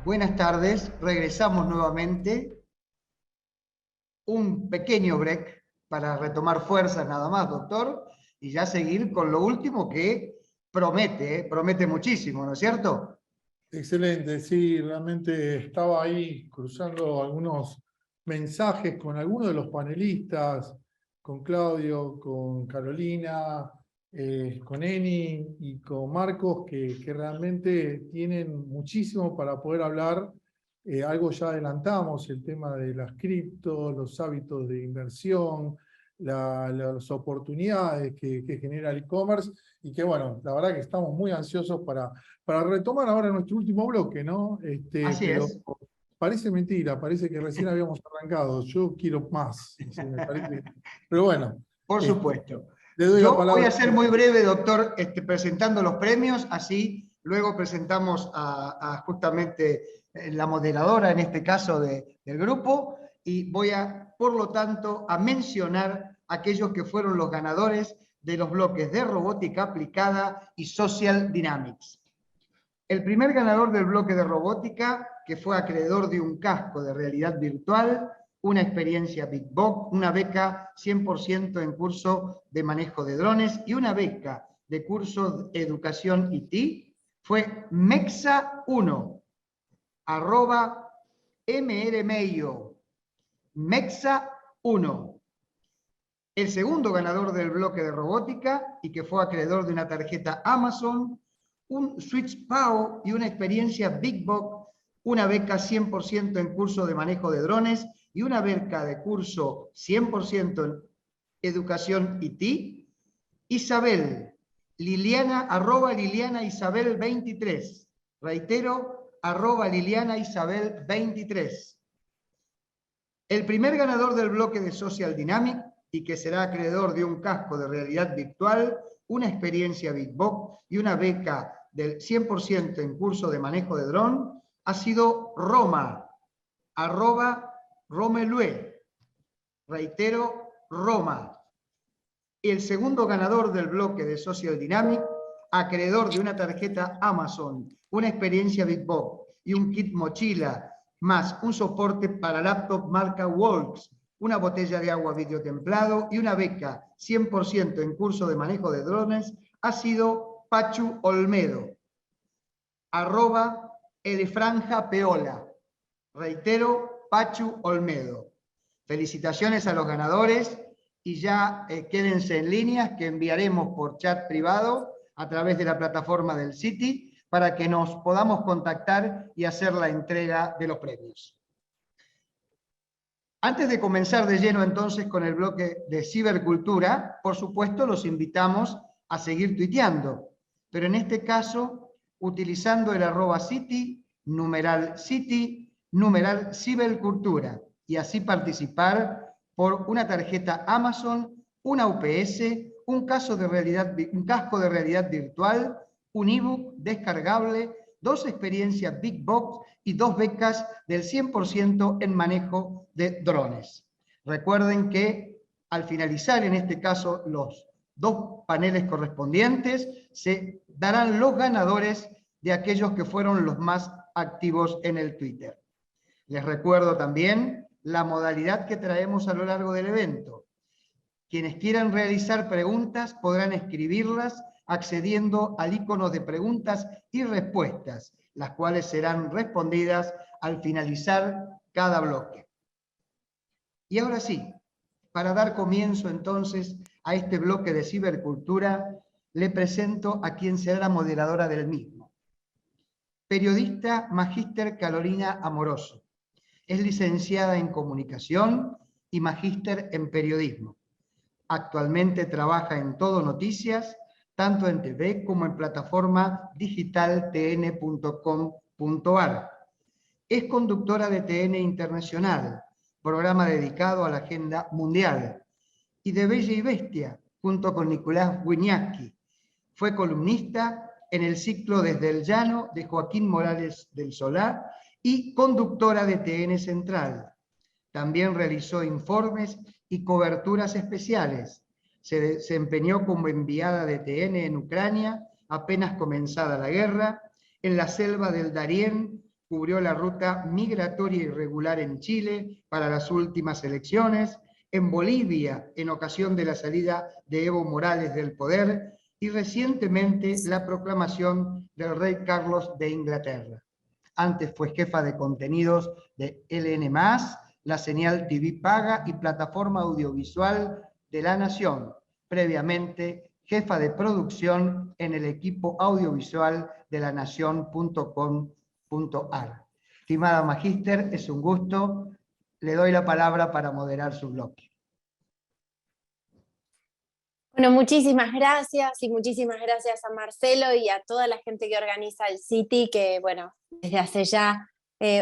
Buenas tardes, regresamos nuevamente. Un pequeño break para retomar fuerzas nada más, doctor, y ya seguir con lo último que promete muchísimo, ¿no es cierto? Excelente, sí, realmente estaba ahí cruzando algunos mensajes con algunos de los panelistas, con Claudio, con Carolina, con Eni y con Marcos, que realmente tienen muchísimo para poder hablar. Algo ya adelantamos, el tema de las criptos, los hábitos de inversión, las oportunidades que genera el e-commerce, y que bueno, la verdad que estamos muy ansiosos para retomar ahora nuestro último bloque, ¿no? Así Pero es, parece mentira, parece que recién habíamos arrancado. Yo quiero más, me parece. Pero bueno, por este, supuesto. le doy la Yo voy palabra. a ser muy breve, doctor, presentando los premios, así luego presentamos a justamente la moderadora, en este caso del grupo, y voy a, por lo tanto, a mencionar aquellos que fueron los ganadores de los bloques de robótica aplicada y social dynamics. El primer ganador del bloque de robótica, que fue acreedor de un casco de realidad virtual, una experiencia Big Box, una beca 100% en curso de manejo de drones y una beca de curso de educación IT, fue Mexa1, arroba mrmeio, Mexa1. El segundo ganador del bloque de robótica y que fue acreedor de una tarjeta Amazon, un Switch PAO y una experiencia Big Box, una beca 100% en curso de manejo de drones y una beca de curso 100% en educación IT, Isabel Liliana, arroba Liliana Isabel 23. Reitero, arroba Liliana Isabel 23. El primer ganador del bloque de Social Dynamic y que será acreedor de un casco de realidad virtual, una experiencia Big Box y una beca del 100% en curso de manejo de dron, ha sido Roma, arroba Romelue. Reitero, Roma. Y el segundo ganador del bloque de Social Dynamic, acreedor de una tarjeta Amazon, una experiencia Big Box y un kit mochila, más un soporte para laptop marca Walks, una botella de agua videotemplado y una beca 100% en curso de manejo de drones, ha sido Pachu Olmedo, arroba Elefranja Peola. Reitero, Pachu Olmedo. Felicitaciones a los ganadores y ya quédense en líneas que enviaremos por chat privado a través de la plataforma del Citi para que nos podamos contactar y hacer la entrega de los premios. Antes de comenzar de lleno entonces con el bloque de cibercultura, por supuesto los invitamos a seguir tuiteando, pero en este caso utilizando el @Citi, Citi, cibercultura, y así participar por una tarjeta Amazon, una UPS, un casco de realidad virtual, un ebook descargable, 2 experiencias Big Box y 2 becas del 100% en manejo de drones. Recuerden que al finalizar en este caso los 2 paneles correspondientes, se darán los ganadores de aquellos que fueron los más activos en el Twitter. Les recuerdo también la modalidad que traemos a lo largo del evento. Quienes quieran realizar preguntas podrán escribirlas accediendo al icono de preguntas y respuestas, las cuales serán respondidas al finalizar cada bloque. Y ahora sí, para dar comienzo entonces a este bloque de cibercultura, le presento a quien será la moderadora del mismo. Periodista magíster Carolina Amoroso. Es licenciada en comunicación y magíster en periodismo. Actualmente trabaja en Todo Noticias, tanto en TV como en plataforma digital tn.com.ar. Es conductora de TN Internacional, programa dedicado a la agenda mundial, y de Bella y Bestia, junto con Nicolás Wiñaski. Fue columnista en el ciclo Desde el Llano de Joaquín Morales del Solar y conductora de TN Central. También realizó informes y coberturas especiales. Se desempeñó como enviada de TN en Ucrania, apenas comenzada la guerra, en la selva del Darién, cubrió la ruta migratoria irregular en Chile para las últimas elecciones, en Bolivia en ocasión de la salida de Evo Morales del poder y recientemente la proclamación del rey Carlos de Inglaterra. Antes fue jefa de contenidos de LN+, la señal TV paga y plataforma audiovisual de La Nación. Previamente, jefa de producción en el equipo audiovisual de lanación.com.ar. Estimada Magíster, es un gusto. Le doy la palabra para moderar su bloque. Bueno, muchísimas gracias y muchísimas gracias a Marcelo y a toda la gente que organiza el City, que bueno, desde hace ya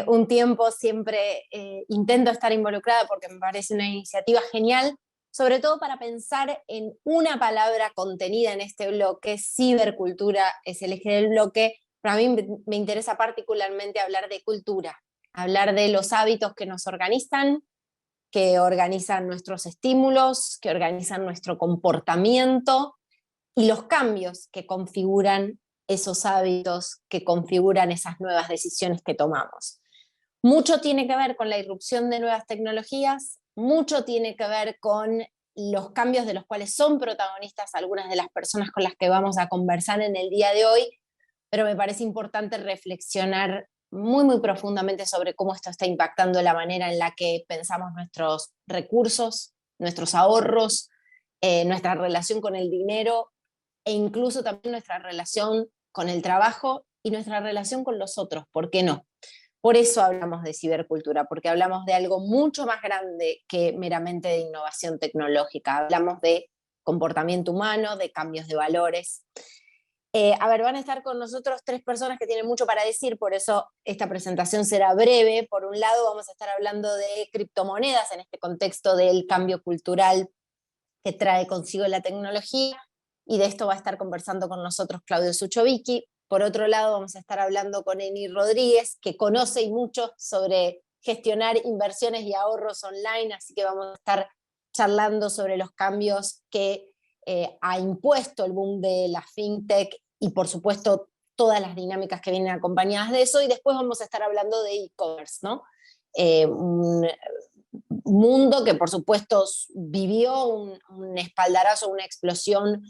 un tiempo siempre intento estar involucrada porque me parece una iniciativa genial, sobre todo para pensar en una palabra contenida en este bloque. Cibercultura es el eje del bloque. Para mí me interesa particularmente hablar de cultura, hablar de los hábitos que nos organizan, que organizan nuestros estímulos, que organizan nuestro comportamiento y los cambios que configuran esos hábitos, que configuran esas nuevas decisiones que tomamos. Mucho tiene que ver con la irrupción de nuevas tecnologías, mucho tiene que ver con los cambios de los cuales son protagonistas algunas de las personas con las que vamos a conversar en el día de hoy, pero me parece importante reflexionar muy profundamente sobre cómo esto está impactando la manera en la que pensamos nuestros recursos, nuestros ahorros, nuestra relación con el dinero e incluso también nuestra relación con el trabajo y nuestra relación con los otros, ¿por qué no? Por eso hablamos de cibercultura, porque hablamos de algo mucho más grande que meramente de innovación tecnológica. Hablamos de comportamiento humano, de cambios de valores. Van a estar con nosotros 3 personas que tienen mucho para decir, por eso esta presentación será breve. Por un lado, vamos a estar hablando de criptomonedas en este contexto del cambio cultural que trae consigo la tecnología, y de esto va a estar conversando con nosotros Claudio Suchovicki. Por otro lado, vamos a estar hablando con Eni Rodríguez, que conoce y mucho sobre gestionar inversiones y ahorros online, así que vamos a estar charlando sobre los cambios que ha impuesto el boom de la fintech y por supuesto todas las dinámicas que vienen acompañadas de eso, y después vamos a estar hablando de e-commerce, ¿no? Un mundo que por supuesto vivió un espaldarazo, una explosión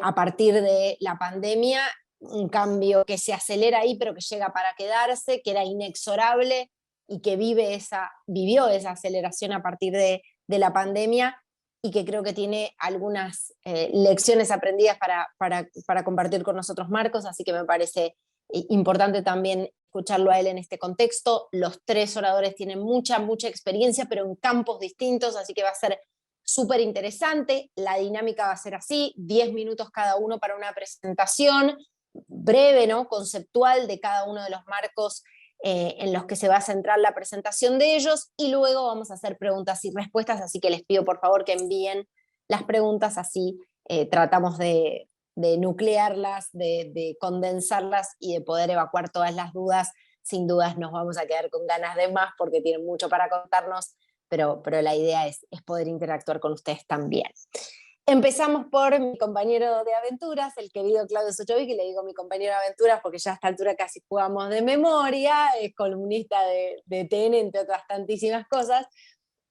a partir de la pandemia, un cambio que se acelera ahí pero que llega para quedarse, que era inexorable y que vivió esa aceleración a partir de la pandemia, y que creo que tiene algunas lecciones aprendidas para compartir con nosotros, Marcos, así que me parece importante también escucharlo a él en este contexto. Los 3 oradores tienen mucha experiencia, pero en campos distintos, así que va a ser súper interesante. La dinámica va a ser así: 10 minutos cada uno para una presentación breve, ¿no?, conceptual de cada uno de los marcos en los que se va a centrar la presentación de ellos, y luego vamos a hacer preguntas y respuestas, así que les pido por favor que envíen las preguntas, así tratamos de nuclearlas, de condensarlas y de poder evacuar todas las dudas. Sin dudas nos vamos a quedar con ganas de más porque tienen mucho para contarnos, pero la idea es poder interactuar con ustedes también. Empezamos por mi compañero de aventuras, el querido Claudio Suchovicki, le digo mi compañero de aventuras porque ya a esta altura casi jugamos de memoria, es columnista de TN, entre otras tantísimas cosas.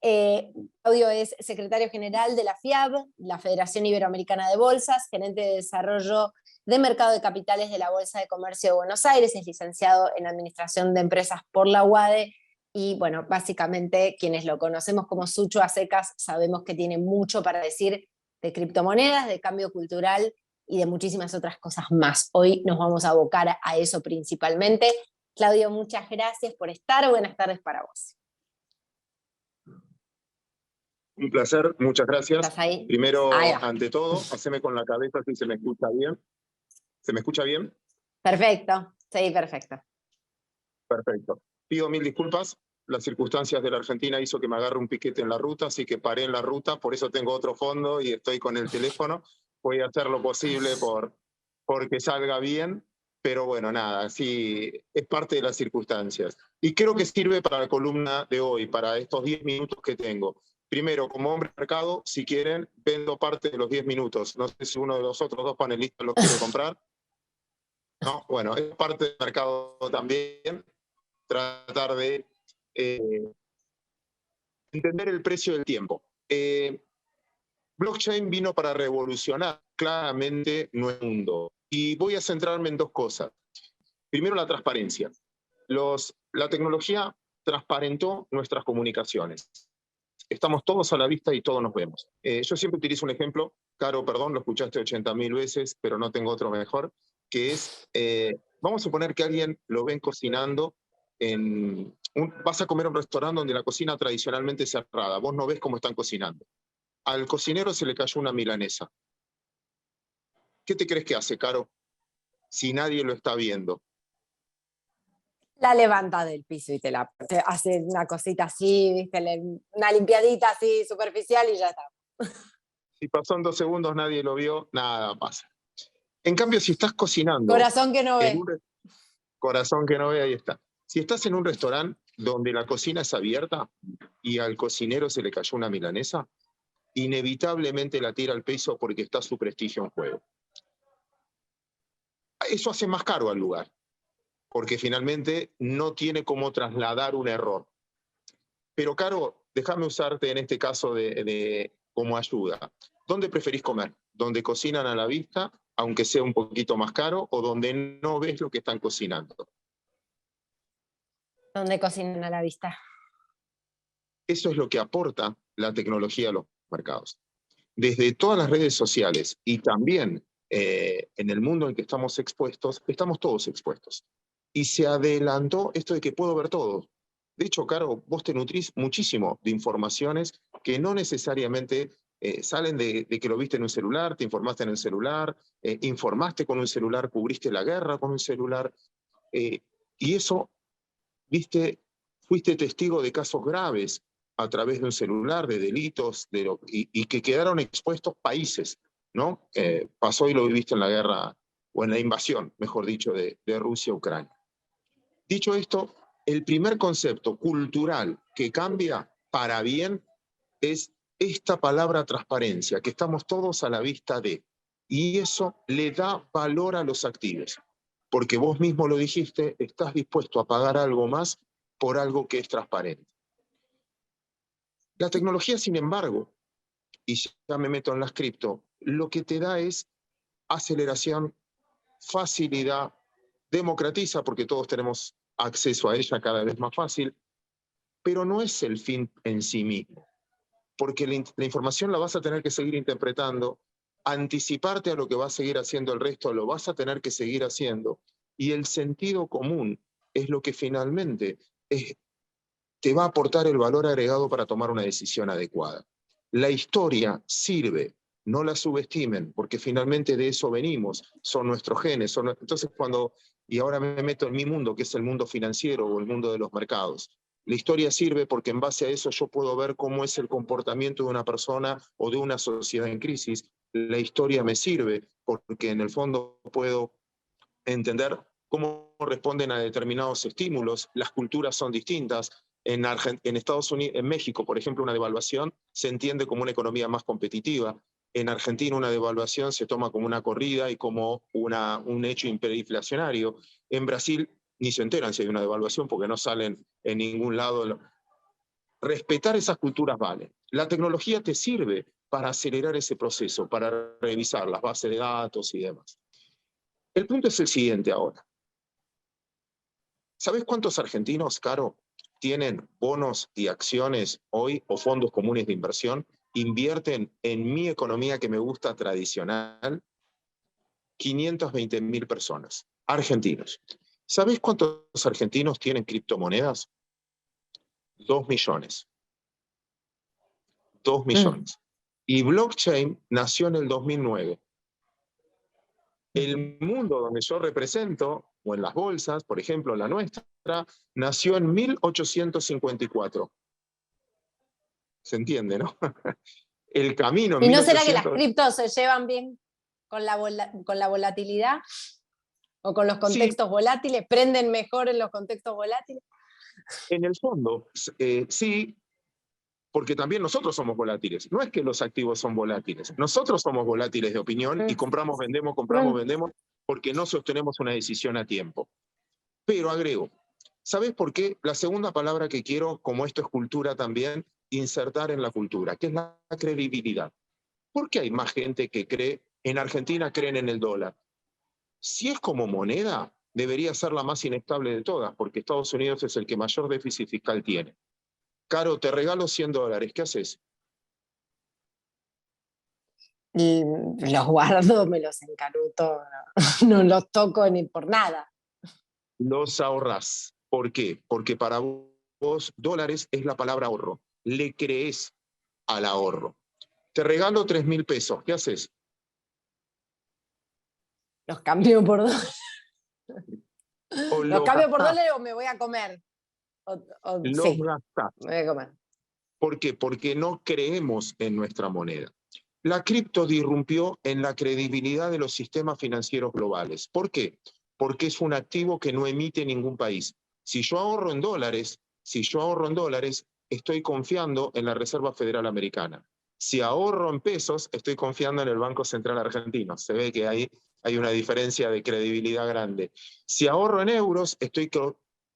Claudio es secretario general de la FIAB, la Federación Iberoamericana de Bolsas, gerente de desarrollo de mercado de capitales de la Bolsa de Comercio de Buenos Aires, es licenciado en Administración de Empresas por la UADE, y bueno, básicamente quienes lo conocemos como Sucho a secas sabemos que tiene mucho para decir de criptomonedas, de cambio cultural y de muchísimas otras cosas más. Hoy nos vamos a abocar a eso principalmente. Claudio, muchas gracias por estar. Buenas tardes para vos. Un placer, muchas gracias. ¿Estás ahí? Primero, ante todo, haceme con la cabeza si se me escucha bien. ¿Se me escucha bien? Perfecto, sí, perfecto. Perfecto. Pido 1000 disculpas. Las circunstancias de la Argentina hizo que me agarre un piquete en la ruta, así que paré en la ruta, por eso tengo otro fondo y estoy con el teléfono. Voy a hacer lo posible por que salga bien, pero bueno, nada, sí, es parte de las circunstancias. Y creo que sirve para la columna de hoy, para estos 10 minutos que tengo. Primero, como hombre de mercado, si quieren, vendo parte de los 10 minutos. No sé si uno de los otros 2 panelistas los quiere comprar. No, bueno, es parte del mercado también. tratar de entender el precio del tiempo. Blockchain vino para revolucionar claramente nuestro mundo. Y voy a centrarme en dos cosas. Primero, la transparencia. La tecnología transparentó nuestras comunicaciones. Estamos todos a la vista y todos nos vemos. Yo siempre utilizo un ejemplo, Caro, perdón, lo escuchaste 80.000 veces, pero no tengo otro mejor, que es, vamos a suponer que alguien lo ven cocinando, vas a comer a un restaurante donde la cocina tradicionalmente es cerrada, vos no ves cómo están cocinando. Al cocinero se le cayó una milanesa. ¿Qué te crees que hace, Caro, si nadie lo está viendo? La levanta del piso y te hace una cosita así, ¿viste? Una limpiadita así superficial y ya está. Si pasó en 2 segundos, nadie lo vio, nada pasa. En cambio, si estás cocinando... Corazón que no ve. Corazón que no ve, ahí está. Si estás en un restaurante donde la cocina es abierta y al cocinero se le cayó una milanesa, inevitablemente la tira al piso porque está su prestigio en juego. Eso hace más caro al lugar, porque finalmente no tiene cómo trasladar un error. Pero, Caro, déjame usarte en este caso como ayuda. ¿Dónde preferís comer? ¿Donde cocinan a la vista, aunque sea un poquito más caro, o donde no ves lo que están cocinando? Donde cocinan a la vista. Eso es lo que aporta la tecnología a los mercados. Desde todas las redes sociales y también en el mundo en que estamos expuestos, estamos todos expuestos. Y se adelantó esto de que puedo ver todo. De hecho, Caro, vos te nutrís muchísimo de informaciones que no necesariamente salen de que lo viste en un celular, te informaste en el celular, informaste con un celular, cubriste la guerra con un celular. Y eso, viste, fuiste testigo de casos graves a través de un celular, de delitos, y que quedaron expuestos países, ¿no? Pasó y lo viviste en la guerra, o en la invasión, mejor dicho, de Rusia a Ucrania. Dicho esto, el primer concepto cultural que cambia para bien es esta palabra transparencia, que estamos todos a la vista de. Y eso le da valor a los activos, porque vos mismo lo dijiste, estás dispuesto a pagar algo más por algo que es transparente. La tecnología, sin embargo, y ya me meto en las cripto, lo que te da es aceleración, facilidad, democratiza porque todos tenemos acceso a ella cada vez más fácil, pero no es el fin en sí mismo, porque la información la vas a tener que seguir interpretando, anticiparte a lo que va a seguir haciendo el resto, lo vas a tener que seguir haciendo, y el sentido común es lo que finalmente te va a aportar el valor agregado para tomar una decisión adecuada. La historia sirve, no la subestimen, porque finalmente de eso venimos, son nuestros genes. Entonces y ahora me meto en mi mundo, que es el mundo financiero o el mundo de los mercados. La historia sirve porque en base a eso yo puedo ver cómo es el comportamiento de una persona o de una sociedad en crisis. La historia me sirve porque en el fondo puedo entender cómo responden a determinados estímulos. Las culturas son distintas. En Estados Unidos, en México, por ejemplo, una devaluación se entiende como una economía más competitiva. En Argentina una devaluación se toma como una corrida y como un hecho hiperinflacionario. En Brasil ni se enteran si hay una devaluación porque no salen en ningún lado. Respetar esas culturas vale. La tecnología te sirve para acelerar ese proceso, para revisar las bases de datos y demás. El punto es el siguiente ahora. ¿Sabés cuántos argentinos, Caro, tienen bonos y acciones hoy o fondos comunes de inversión? Invierten en mi economía que me gusta tradicional. 520.000 personas, argentinos. ¿Sabés cuántos argentinos tienen criptomonedas? 2 millones. 2 millones. Y blockchain nació en el 2009. El mundo donde yo represento, o en las bolsas, por ejemplo, la nuestra, nació en 1854. ¿Se entiende, no? El camino en ¿Y no 1800... será que las criptos se llevan bien con la volatilidad? ¿O con los contextos volátiles? ¿Prenden mejor en los contextos volátiles? En el fondo, sí, porque también nosotros somos volátiles. No es que los activos son volátiles. Nosotros somos volátiles de opinión y compramos, vendemos, porque no sostenemos una decisión a tiempo. Pero agrego, ¿Sabés por qué? La segunda palabra que quiero, como esto es cultura también, insertar en la cultura, que es la credibilidad. ¿Por qué hay más gente que cree, en Argentina creen en el dólar? Si es como moneda, debería ser la más inestable de todas, porque Estados Unidos es el que mayor déficit fiscal tiene. Caro, te regalo $100, ¿qué haces? Y los guardo, me los encaruto, no los toco ni por nada. Los ahorrás. ¿Por qué? Porque para vos dólares es la palabra ahorro. Le crees al ahorro. Te regalo 3.000 pesos, ¿qué haces? Los cambio por dólares. O Los los cambio por gastás, dólares o me voy a comer. los Sí, gastás. me voy a comer. ¿Por qué? Porque no creemos en nuestra moneda. La cripto disrumpió en la credibilidad de los sistemas financieros globales. ¿Por qué? Porque es un activo que no emite ningún país. Si yo ahorro en dólares, estoy confiando en la Reserva Federal Americana. Si ahorro en pesos, estoy confiando en el Banco Central Argentino. Se ve que ahí hay una diferencia de credibilidad grande. Si ahorro en euros, estoy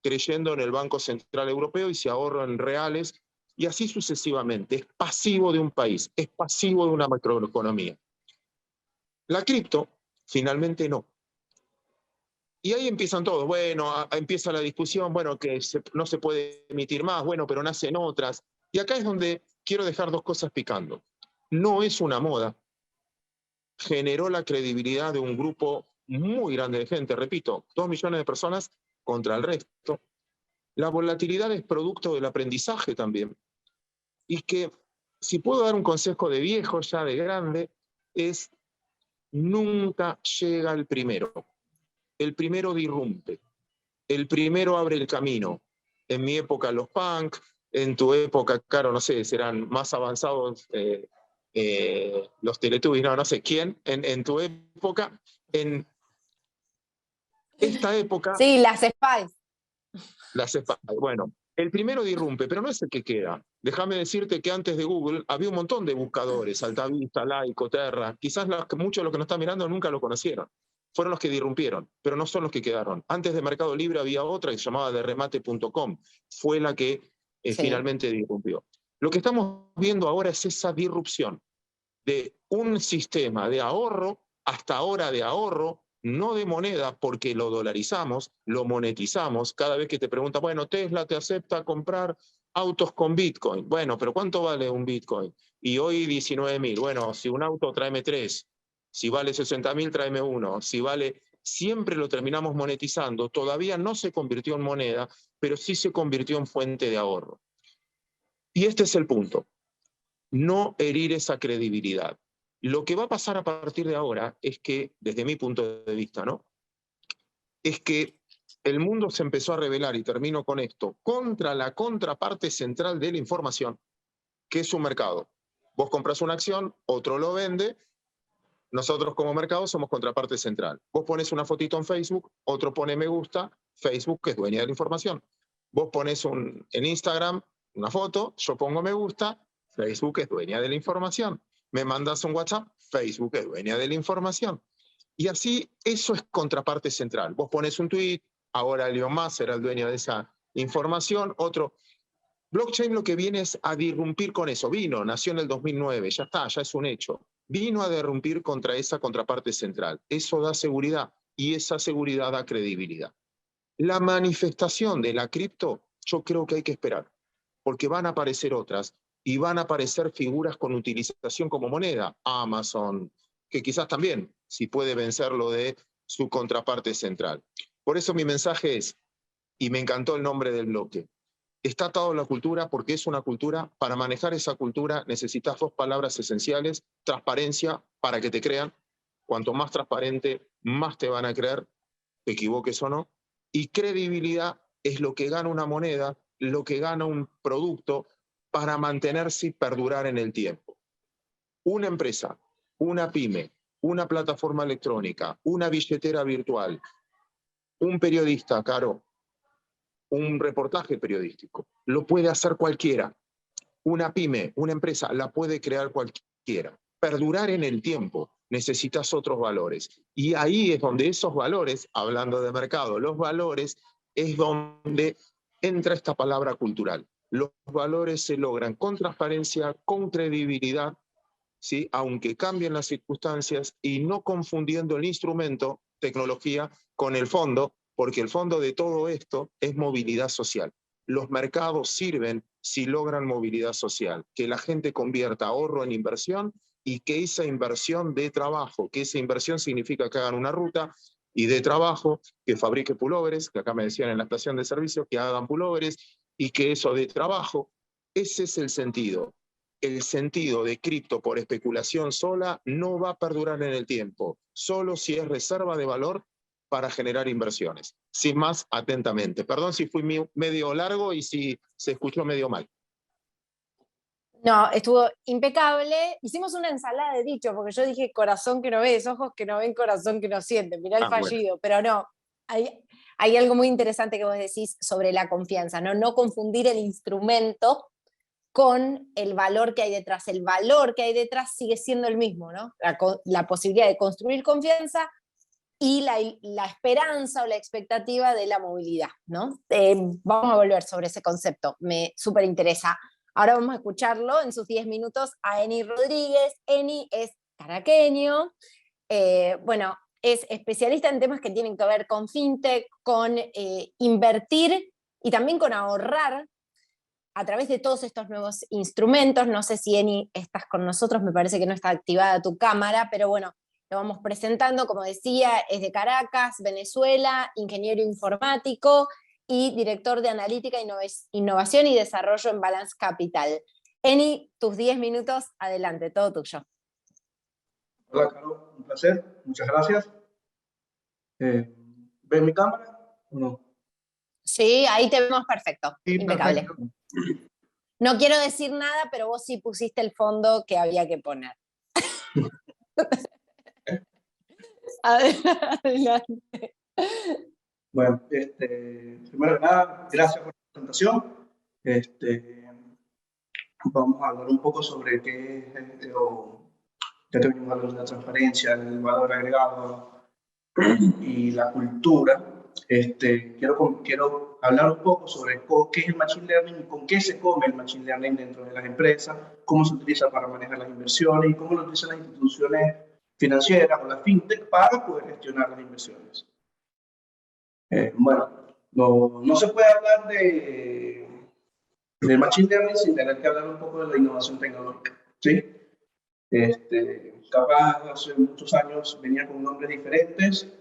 creyendo en el Banco Central Europeo, y si ahorro en reales, y así sucesivamente. Es pasivo de un país, es pasivo de una macroeconomía. La cripto, finalmente no. Y ahí empiezan todos. Bueno, empieza la discusión, bueno, que no se puede emitir más, bueno, pero nacen otras. Y acá es donde quiero dejar dos cosas picando. No es una moda. Generó la credibilidad de un grupo muy grande de gente, repito, 2 millones de personas contra el resto. La volatilidad es producto del aprendizaje también. Y que, si puedo dar un consejo de viejo, ya de grande, es nunca llega el primero. El primero dirrumpe. El primero abre el camino. En mi época los punk, en tu época, claro, no sé, serán más avanzados los Teletubbies, no sé quién, en tu época, en esta época, Sí, las Spice. bueno, el primero dirrumpe, pero no es el que queda. Déjame decirte que antes de Google había un montón de buscadores, Altavista, Laico, Terra. Quizás muchos de los que nos están mirando nunca lo conocieron. Fueron los que dirrumpieron, pero no son los que quedaron. Antes de Mercado Libre había otra que se llamaba derremate.com. Fue la que Sí. finalmente dirrumpió. Lo que estamos viendo ahora es esa disrupción de un sistema de ahorro, hasta ahora de ahorro, no de moneda, porque lo dolarizamos, lo monetizamos. Cada vez que te preguntan, bueno, Tesla te acepta comprar autos con Bitcoin. Bueno, pero ¿cuánto vale un Bitcoin? Y hoy 19.000. Bueno, si un auto, tráeme 3. Si vale 60.000, tráeme 1. Si vale, siempre lo terminamos monetizando. Todavía no se convirtió en moneda, pero sí se convirtió en fuente de ahorro. Y este es el punto. No herir esa credibilidad. Lo que va a pasar a partir de ahora es que, desde mi punto de vista, ¿no? Es que el mundo se empezó a rebelar, y termino con esto, contra la contraparte central de la información, que es un mercado. Vos compras una acción, otro lo vende, nosotros como mercado somos contraparte central. Vos pones una fotito en Facebook, otro pone me gusta, Facebook es dueña de la información. Vos pones en Instagram una foto, yo pongo me gusta, Facebook es dueña de la información. Me mandas un WhatsApp, Facebook es dueña de la información. Y así, eso es contraparte central. Vos pones un tweet, ahora Elon Musk será el dueño de esa información, otro. Blockchain lo que viene es a disrumpir con eso. Nació en el 2009, ya está, ya es un hecho. Vino a derrumpir contra esa contraparte central. Eso da seguridad, y esa seguridad da credibilidad. La manifestación de la cripto, yo creo que hay que esperar, porque van a aparecer otras, y van a aparecer figuras con utilización como moneda. Amazon, que quizás también, si puede vencerlo de su contraparte central. Por eso mi mensaje es, y me encantó el nombre del bloque, está atado a la cultura, porque es una cultura. Para manejar esa cultura necesitas 2 palabras esenciales: transparencia, para que te crean. Cuanto más transparente, más te van a creer, te equivoques o no. Y credibilidad es lo que gana una moneda, lo que gana un producto, para mantenerse y perdurar en el tiempo. Una empresa, una pyme, una plataforma electrónica, una billetera virtual, un periodista, Caro, un reportaje periodístico, lo puede hacer cualquiera. Una pyme, una empresa, la puede crear cualquiera. Perdurar en el tiempo, necesitas otros valores. Y ahí es donde esos valores, hablando de mercado, los valores es donde entra esta palabra cultural. Los valores se logran con transparencia, con credibilidad, ¿sí? Aunque cambien las circunstancias, y no confundiendo el instrumento, tecnología, con el fondo, porque el fondo de todo esto es movilidad social. Los mercados sirven si logran movilidad social, que la gente convierta ahorro en inversión y que esa inversión dé trabajo, que esa inversión significa que hagan una ruta y dé trabajo, que fabrique pulóveres, que acá me decían en la estación de servicio, que hagan pulóveres y que eso dé trabajo. Ese es el sentido. El sentido de cripto por especulación sola no va a perdurar en el tiempo, solo si es reserva de valor para generar inversiones. Sin más, atentamente. Perdón si fui medio largo y si se escuchó medio mal. No, estuvo impecable. Hicimos una ensalada de dichos, porque yo dije corazón que no ves, ojos que no ven, corazón que no siente. Mirá el fallido, bueno. Pero no, hay algo muy interesante que vos decís sobre la confianza, ¿no? No confundir el instrumento con el valor que hay detrás. El valor que hay detrás sigue siendo el mismo, ¿no? La posibilidad de construir confianza y la esperanza o la expectativa de la movilidad, ¿no? Vamos a volver sobre ese concepto, me súper interesa. Ahora vamos a escucharlo en sus 10 minutos a Eni Rodríguez. Eni es caraqueño, bueno, es especialista en temas que tienen que ver con fintech, con invertir y también con ahorrar a través de todos estos nuevos instrumentos. No sé si, Eni, estás con nosotros, me parece que no está activada tu cámara, pero bueno, lo vamos presentando. Como decía, es de Caracas, Venezuela, ingeniero informático y director de Analítica, Innovación y Desarrollo en Balance Capital. Eni, tus 10 minutos, adelante, todo tuyo. Hola, Caro, un placer, muchas gracias. ¿Ves mi cámara o no? Sí, ahí te vemos perfecto, Sí, impecable. perfecto. No quiero decir nada, pero vos sí pusiste el fondo que había que poner. Adelante. Bueno, primero que nada, gracias por la presentación. Vamos a hablar un poco sobre qué es, ya que venimos hablando de la transparencia, el valor agregado y la cultura. Quiero hablar un poco sobre qué es el Machine Learning y con qué se come el Machine Learning dentro de las empresas, cómo se utiliza para manejar las inversiones y cómo lo utilizan las instituciones financieras o las fintech para poder gestionar las inversiones. Bueno, no se puede hablar de Machine Learning sin tener que hablar un poco de la innovación tecnológica, ¿sí? Capaz hace muchos años venía con nombres diferentes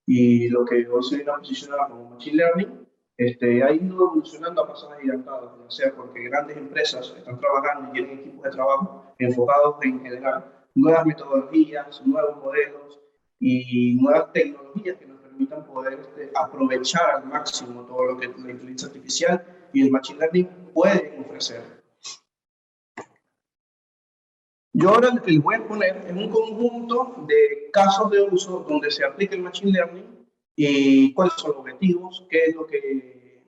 y lo que hoy se viene a posicionar como Machine Learning ha ido evolucionando a pasos agigantados, ya sea porque grandes empresas están trabajando y tienen equipos de trabajo enfocados en generar nuevas metodologías, nuevos modelos y nuevas tecnologías que nos permitan poder aprovechar al máximo todo lo que la inteligencia artificial y el Machine Learning pueden ofrecer. Yo ahora lo que les voy a poner es un conjunto de casos de uso donde se aplica el Machine Learning y cuáles son los objetivos, qué es lo que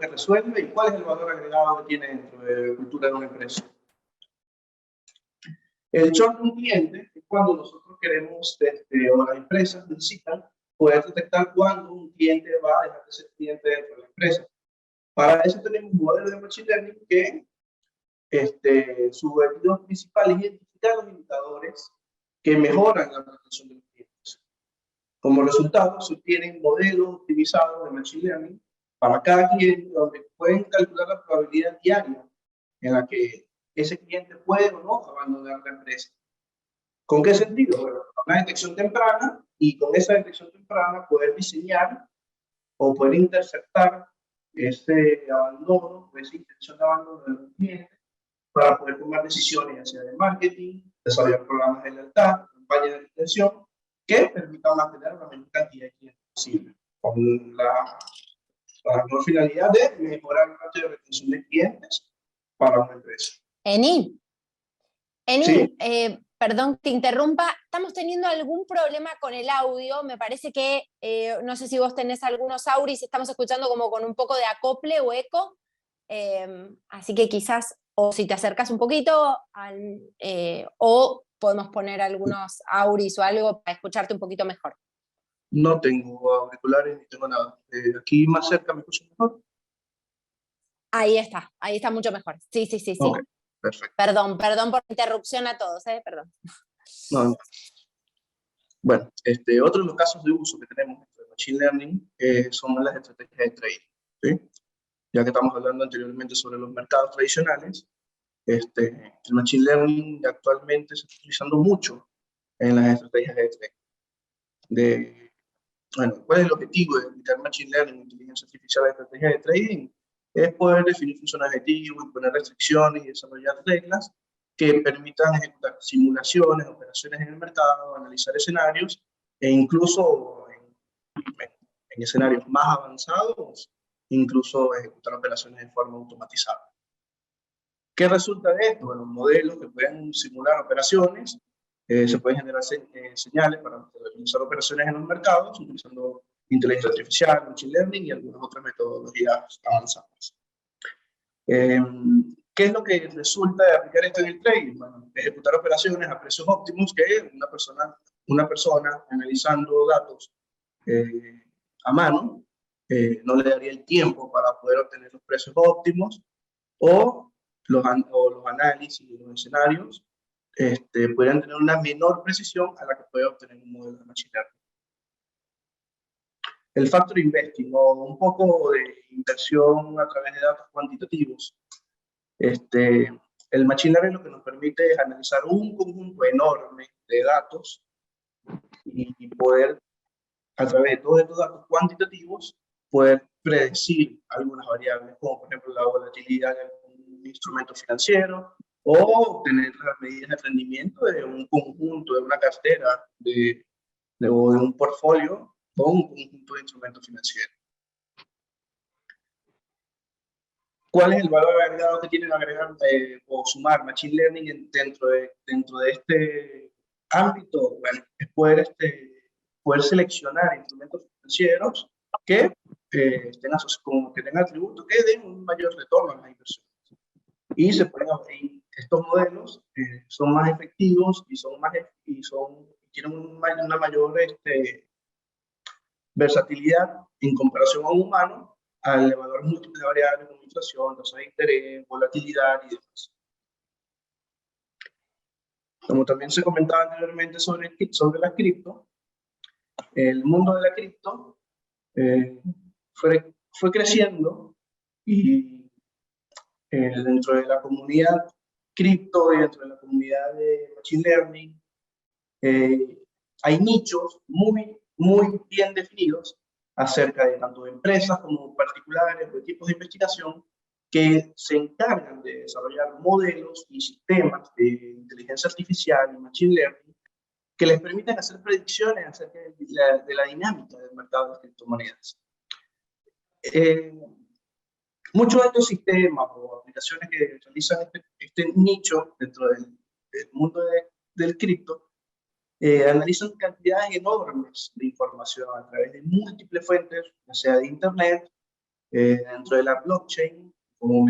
resuelve y cuál es el valor agregado que tiene dentro de la cultura de una empresa. El churn de un cliente es cuando nosotros queremos, o las empresas necesitan poder detectar cuándo un cliente va a dejar de ser cliente dentro de la empresa. Para eso tenemos un modelo de Machine Learning que su objetivo principal es identificar los indicadores que mejoran la retención de los clientes. Como resultado, se obtienen modelos optimizados de Machine Learning para cada cliente, donde pueden calcular la probabilidad diaria en la que ese cliente puede o no abandonar la empresa. ¿Con qué sentido? Bueno, una detección temprana, y con esa detección temprana poder diseñar o poder interceptar ese abandono, o esa intención de abandono del cliente, para poder tomar decisiones hacia el marketing, desarrollar programas de lealtad, campañas de retención, que permitan mantener una menor cantidad de clientes posible, con la finalidad de mejorar la ratio de retención de clientes para una empresa. Eni, ¿Sí? Perdón que te interrumpa, estamos teniendo algún problema con el audio, me parece que, no sé si vos tenés algunos auris, estamos escuchando como con un poco de acople o eco, así que quizás, o si te acercas un poquito, o podemos poner algunos auris o algo para escucharte un poquito mejor. No tengo auriculares ni tengo nada. Aquí más cerca me escucho mejor. Ahí está mucho mejor. Sí, sí, sí, sí. Ok, perfecto. Perdón por la interrupción a todos, perdón. No, no. Bueno, otro de los casos de uso que tenemos dentro de Machine Learning son las estrategias de trading, ¿sí? Ya que estamos hablando anteriormente sobre los mercados tradicionales, el Machine Learning actualmente se está utilizando mucho en las estrategias de trading. Bueno, ¿cuál es el objetivo de aplicar Machine Learning, inteligencia artificial a estrategias de trading? Es poder definir funciones objetivos, imponer restricciones y desarrollar reglas que permitan ejecutar simulaciones, operaciones en el mercado, analizar escenarios e incluso en escenarios más avanzados, incluso ejecutar operaciones de forma automatizada. ¿Qué resulta de esto? Bueno, modelos que pueden simular operaciones, se pueden generar señales para realizar operaciones en los mercados utilizando inteligencia artificial, machine learning y algunas otras metodologías avanzadas. ¿Qué es lo que resulta de aplicar esto en el trading? Bueno, ejecutar operaciones a precios óptimos que una persona analizando datos a mano no le daría el tiempo para poder obtener los precios óptimos, o los análisis de los escenarios podrían tener una menor precisión a la que puede obtener un modelo de machine learning. El factor investing, o un poco de inversión a través de datos cuantitativos. El machine learning lo que nos permite es analizar un conjunto enorme de datos y poder, a través de todos estos datos cuantitativos, poder predecir algunas variables, como por ejemplo la volatilidad de algún instrumento financiero, o obtener las medidas de rendimiento de un conjunto, de una cartera, o de un portfolio, o un conjunto de instrumentos financieros. ¿Cuál es el valor agregado que tienen agregar o sumar Machine Learning dentro de este ámbito? Bueno, es poder seleccionar instrumentos financieros que tengan atributos que den un mayor retorno a las inversiones. Y estos modelos son más efectivos y tienen una mayor versatilidad en comparación a un humano al evaluar múltiples variables como inflación, tasa de interés, volatilidad y demás. Como también se comentaba anteriormente sobre la cripto, el mundo de la cripto fue creciendo y dentro de la comunidad cripto y dentro de la comunidad de Machine Learning hay nichos muy bien definidos acerca de tanto de empresas como particulares o equipos de investigación que se encargan de desarrollar modelos y sistemas de inteligencia artificial y machine learning que les permiten hacer predicciones acerca de la dinámica del mercado de criptomonedas. Muchos de estos sistemas o aplicaciones que realizan este nicho dentro del mundo del cripto analizan cantidades enormes de información a través de múltiples fuentes, ya sea de Internet, dentro de la blockchain, como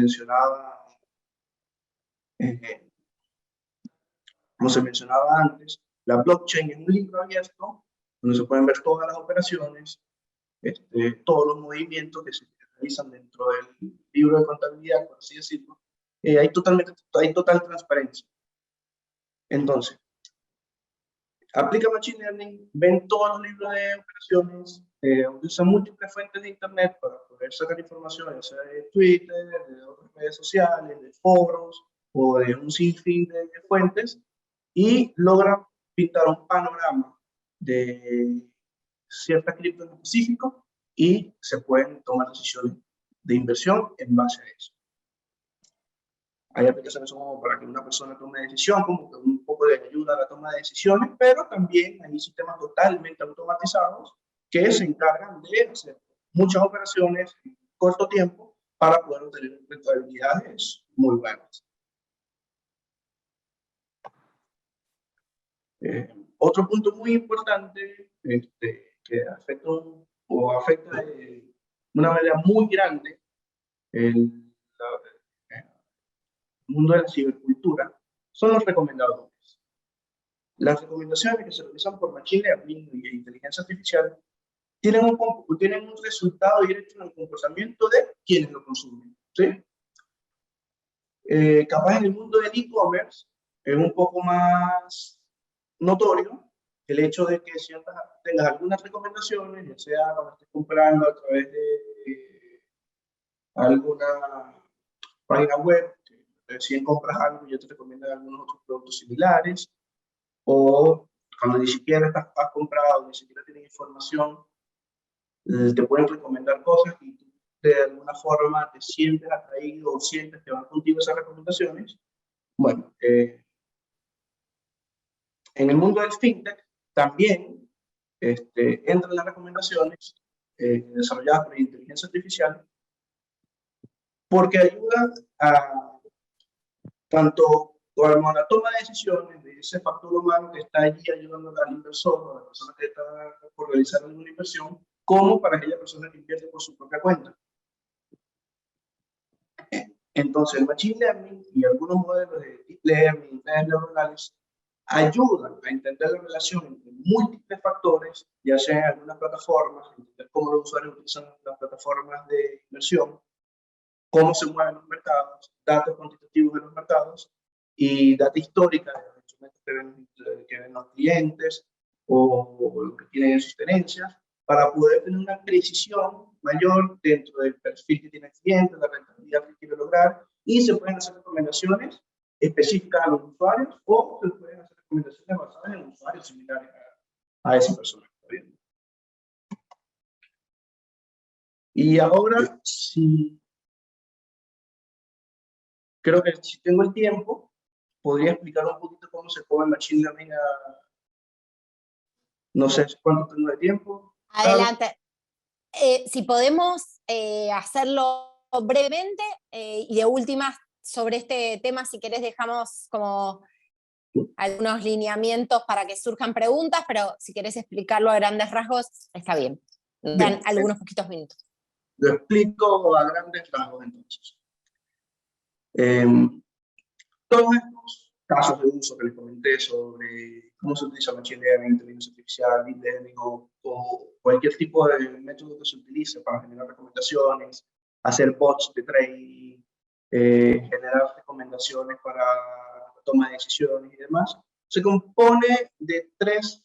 se mencionaba antes. La blockchain es un libro abierto donde se pueden ver todas las operaciones, todos los movimientos que se realizan dentro del libro de contabilidad, por así decirlo. Hay total transparencia. Entonces, aplica Machine Learning, ven todos los libros de operaciones, usan múltiples fuentes de Internet para poder sacar información, ya sea de Twitter, de otras redes sociales, de foros o de un sinfín de fuentes, y logran pintar un panorama de cierta cripto en específico y se pueden tomar decisiones de inversión en base a eso. Hay aplicaciones como para que una persona tome decisión, como que un poco de ayuda a la toma de decisiones, pero también hay sistemas totalmente automatizados que se encargan de hacer muchas operaciones en corto tiempo para poder obtener rentabilidades muy buenas. Otro punto muy importante que afecta de una manera muy grande el mundo de la cibercultura son los recomendadores. Las recomendaciones que se realizan por Machine Learning y inteligencia artificial tienen un resultado directo en el comportamiento de quienes lo consumen, ¿sí? Capaz en el mundo del e-commerce es un poco más notorio el hecho de que tengas algunas recomendaciones, ya sea cuando estés comprando a través de alguna página web, si compras algo ya te recomiendan algunos otros productos similares, o cuando ni siquiera has comprado, ni siquiera tienes información, te pueden recomendar cosas y tú de alguna forma te sientes atraído o sientes que van contigo esas recomendaciones. Bueno, en el mundo del fintech también entran las recomendaciones desarrolladas por inteligencia artificial, porque ayudan a tanto como a la toma de decisiones de ese factor humano que está allí ayudando al inversor o a la persona que está por realizar alguna inversión, como para aquella persona que invierte por su propia cuenta. Entonces, el Machine Learning y algunos modelos de Deep Learning, redes neuronales, ayudan a entender la relación entre múltiples factores, ya sea en algunas plataformas, entender cómo los usuarios utilizan las plataformas de inversión, cómo se mueven los mercados, datos cuantitativos de los mercados y data histórica de los instrumentos que ven los clientes o lo que tienen en sus tenencias, para poder tener una precisión mayor dentro del perfil que tiene el cliente, la rentabilidad que quiere lograr, y se pueden hacer recomendaciones específicas a los usuarios o se pueden hacer recomendaciones basadas en usuarios similares a esa persona. Y ahora, creo que si tengo el tiempo, podría explicar un poquito cómo se come el Machine Learning. No sé cuánto tengo de tiempo. Adelante. Si podemos hacerlo brevemente y de última sobre este tema, si querés dejamos como algunos lineamientos para que surjan preguntas, pero si querés explicarlo a grandes rasgos, está bien. Dan algunos poquitos minutos. Lo explico a grandes rasgos entonces. Todos estos casos de uso que les comenté sobre cómo se utiliza Machine Learning, inteligencia artificial, Deep Learning o cualquier tipo de método que se utilice para generar recomendaciones, hacer bots de trading, generar recomendaciones para la toma de decisiones y demás, se compone de 3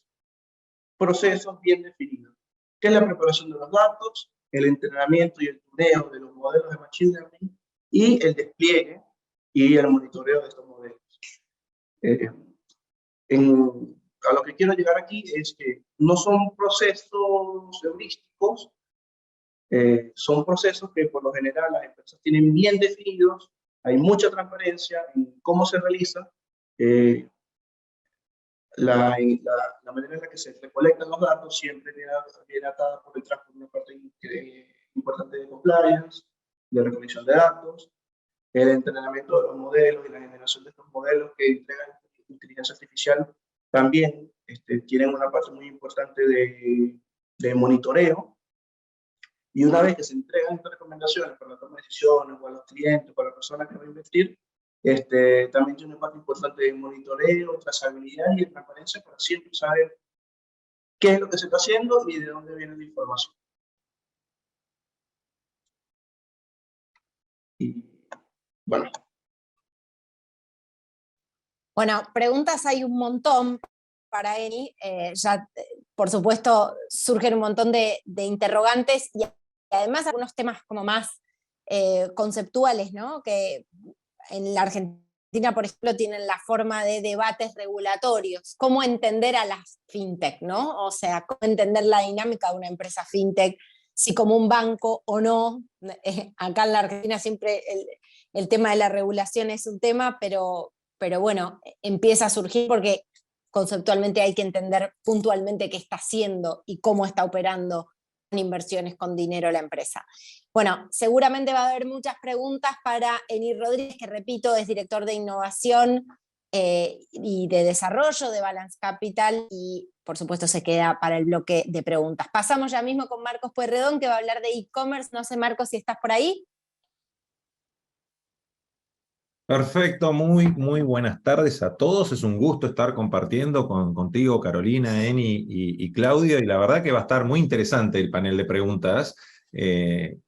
procesos bien definidos, que es la preparación de los datos, el entrenamiento y el tuneo de los modelos de Machine Learning y el despliegue y el monitoreo de estos modelos. A lo que quiero llegar aquí es que no son procesos heurísticos, son procesos que por lo general las empresas tienen bien definidos, hay mucha transparencia en cómo se realiza, la manera en la que se recolectan los datos siempre viene atada por detrás por una parte importante de compliance, de recolección de datos, el entrenamiento de los modelos y la generación de estos modelos que entregan inteligencia artificial también tienen una parte muy importante de monitoreo. Y una vez que se entregan estas recomendaciones para la toma de decisiones o a los clientes, para la persona que va a invertir, también tiene una parte importante de monitoreo, trazabilidad y de transparencia para siempre saber qué es lo que se está haciendo y de dónde viene la información. Y bueno. Bueno, preguntas hay un montón para Eni. Ya, por supuesto, surgen un montón de interrogantes y además algunos temas como más conceptuales, ¿no? Que en la Argentina, por ejemplo, tienen la forma de debates regulatorios. ¿Cómo entender a las fintech, ¿no? O sea, cómo entender la dinámica de una empresa fintech, si como un banco o no. Acá en la Argentina siempre el tema de la regulación es un tema, pero bueno, empieza a surgir porque conceptualmente hay que entender puntualmente qué está haciendo y cómo está operando en inversiones con dinero la empresa. Bueno, seguramente va a haber muchas preguntas para Eni Rodríguez, que repito, es director de innovación y de desarrollo de Balance Capital, y por supuesto se queda para el bloque de preguntas. Pasamos ya mismo con Marcos Pueyrredón, que va a hablar de e-commerce. No sé, Marcos, si estás por ahí. Perfecto, muy buenas tardes a todos. Es un gusto estar compartiendo contigo, Carolina, Eni y Claudio, y la verdad que va a estar muy interesante el panel de preguntas,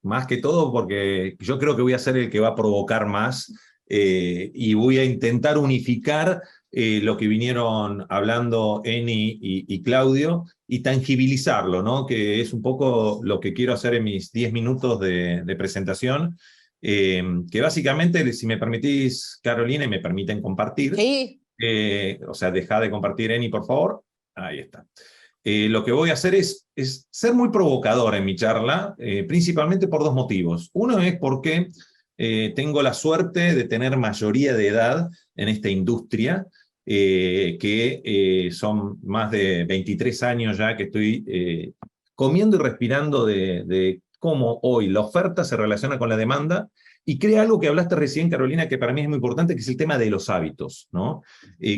más que todo porque yo creo que voy a ser el que va a provocar más y voy a intentar unificar lo que vinieron hablando Eni y Claudio y tangibilizarlo, ¿no? Que es un poco lo que quiero hacer en mis 10 minutos de presentación. Que básicamente, si me permitís, Carolina, y me permiten compartir, Sí. o sea, deja de compartir, Eni, por favor. Ahí está. Lo que voy a hacer es ser muy provocador en mi charla, principalmente por dos motivos. Uno es porque tengo la suerte de tener mayoría de edad en esta industria, que son más de 23 años ya que estoy comiendo y respirando de cómo hoy la oferta se relaciona con la demanda y crea algo que hablaste recién, Carolina, que para mí es muy importante, que es el tema de los hábitos, ¿no?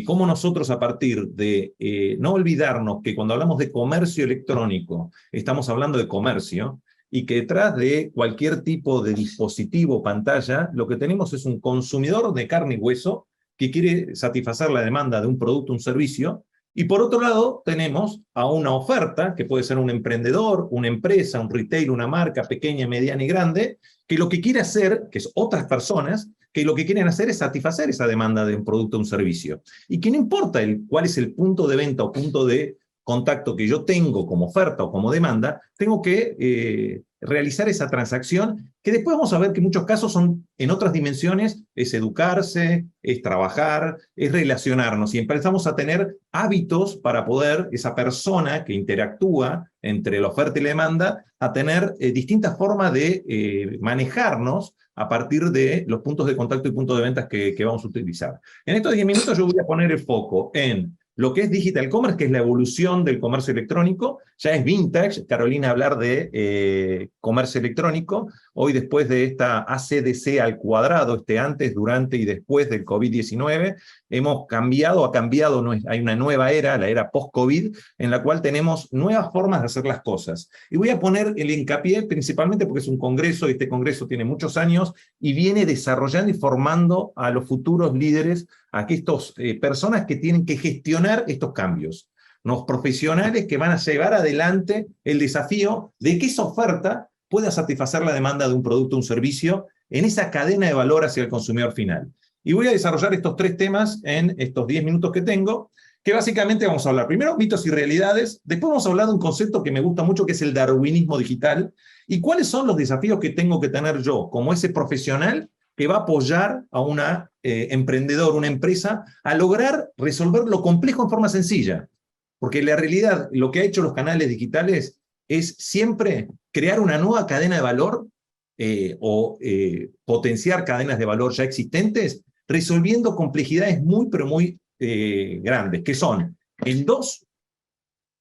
Cómo nosotros a partir de no olvidarnos que cuando hablamos de comercio electrónico, estamos hablando de comercio, y que detrás de cualquier tipo de dispositivo, pantalla, lo que tenemos es un consumidor de carne y hueso que quiere satisfacer la demanda de un producto, un servicio, y por otro lado, tenemos a una oferta, que puede ser un emprendedor, una empresa, un retail, una marca pequeña, mediana y grande, que lo que quiere hacer, que es otras personas, que lo que quieren hacer es satisfacer esa demanda de un producto o un servicio. Y que no importa cuál es el punto de venta o punto de contacto que yo tengo como oferta o como demanda, tengo que realizar esa transacción, que después vamos a ver que en muchos casos son en otras dimensiones, es educarse, es trabajar, es relacionarnos, y empezamos a tener hábitos para poder, esa persona que interactúa entre la oferta y la demanda, a tener distintas formas de manejarnos a partir de los puntos de contacto y puntos de ventas que vamos a utilizar. En estos 10 minutos yo voy a poner el foco en lo que es digital commerce, que es la evolución del comercio electrónico. Ya es vintage, Carolina, hablar de comercio electrónico. Hoy, después de esta ACDC al cuadrado, antes, durante y después del COVID-19, hemos cambiado, hay una nueva era, la era post-COVID, en la cual tenemos nuevas formas de hacer las cosas. Y voy a poner el hincapié principalmente porque es un congreso, y este congreso tiene muchos años, y viene desarrollando y formando a los futuros líderes, a estas personas que tienen que gestionar estos cambios, los profesionales que van a llevar adelante el desafío de que esa oferta pueda satisfacer la demanda de un producto o un servicio en esa cadena de valor hacia el consumidor final. Y voy a desarrollar estos 3 temas en estos 10 minutos que tengo, que básicamente vamos a hablar primero mitos y realidades, después vamos a hablar de un concepto que me gusta mucho, que es el darwinismo digital, y cuáles son los desafíos que tengo que tener yo como ese profesional que va a apoyar a una emprendedor, una empresa, a lograr resolver lo complejo en forma sencilla. Porque la realidad, lo que ha hecho los canales digitales es siempre crear una nueva cadena de valor o potenciar cadenas de valor ya existentes, resolviendo complejidades muy, pero muy grandes, que son en 2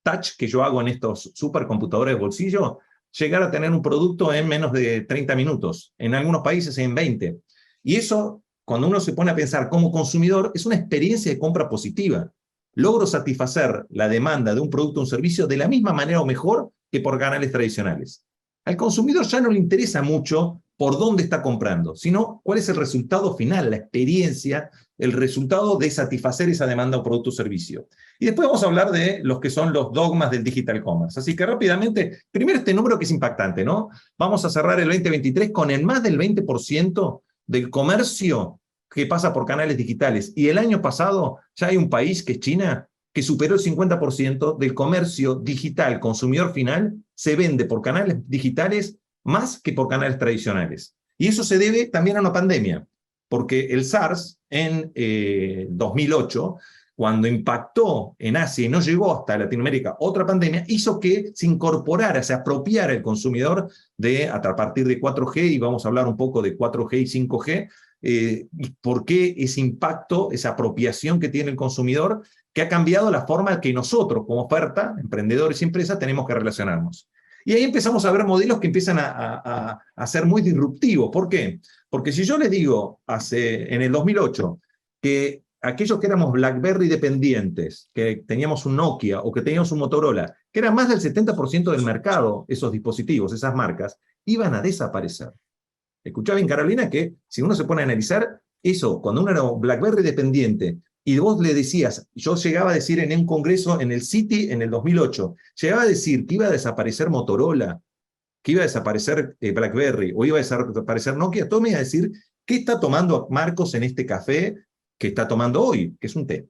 touch que yo hago en estos supercomputadores de bolsillo, llegar a tener un producto en menos de 30 minutos, en algunos países en 20. Y eso, cuando uno se pone a pensar como consumidor, es una experiencia de compra positiva. Logro satisfacer la demanda de un producto o un servicio de la misma manera o mejor que por canales tradicionales. Al consumidor ya no le interesa mucho por dónde está comprando, sino cuál es el resultado final, la experiencia, el resultado de satisfacer esa demanda o producto o servicio. Y después vamos a hablar de los que son los dogmas del digital commerce. Así que rápidamente, primero este número que es impactante, ¿no? Vamos a cerrar el 2023 con el más del 20% del comercio que pasa por canales digitales. Y el año pasado ya hay un país, que es China, que superó el 50% del comercio digital consumidor final, se vende por canales digitales más que por canales tradicionales. Y eso se debe también a una pandemia, porque el SARS en 2008, cuando impactó en Asia y no llegó hasta Latinoamérica otra pandemia, hizo que se incorporara, se apropiara el consumidor a partir de 4G, y vamos a hablar un poco de 4G y 5G, y por qué ese impacto, esa apropiación que tiene el consumidor, que ha cambiado la forma en que nosotros, como oferta, emprendedores y empresas, tenemos que relacionarnos. Y ahí empezamos a ver modelos que empiezan a ser muy disruptivos. ¿Por qué? Porque si yo les digo en el 2008 que aquellos que éramos BlackBerry dependientes, que teníamos un Nokia o que teníamos un Motorola, que era más del 70% del mercado, esos dispositivos, esas marcas, iban a desaparecer. Escuchá bien, Carolina, que si uno se pone a analizar, eso, cuando uno era un BlackBerry dependiente, y vos le decías, yo llegaba a decir en un congreso en el Citi en el 2008, llegaba a decir que iba a desaparecer Motorola, que iba a desaparecer BlackBerry, o iba a desaparecer Nokia, todo me iba a decir, ¿qué está tomando Marcos en este café que está tomando hoy? Que es un té.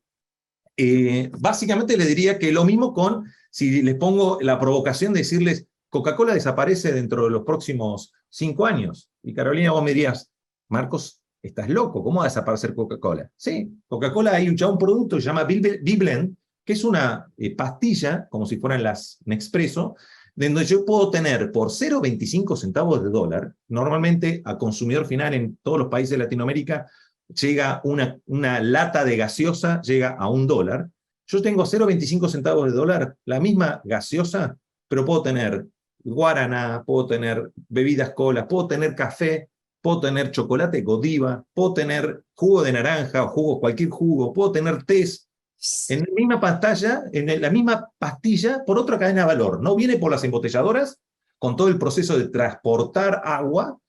Básicamente le diría que lo mismo con, si les pongo la provocación de decirles, Coca-Cola desaparece dentro de los próximos 5 años. Y Carolina, vos me dirías, Marcos, estás loco, ¿cómo va a desaparecer Coca-Cola? Sí, Coca-Cola hay ya un producto que se llama B-Blend, que es una pastilla, como si fueran las Nespresso, donde yo puedo tener por 0,25 centavos de dólar, normalmente a consumidor final en todos los países de Latinoamérica, llega una lata de gaseosa, llega a $1. Yo tengo 0,25 centavos de dólar, la misma gaseosa, pero puedo tener guaraná, puedo tener bebidas colas, puedo tener café, puedo tener chocolate Godiva, puedo tener jugo de naranja o jugo, cualquier jugo, puedo tener tés en la misma pantalla, en la misma pastilla, por otra cadena de valor. No viene por las embotelladoras, con todo el proceso de transportar agua,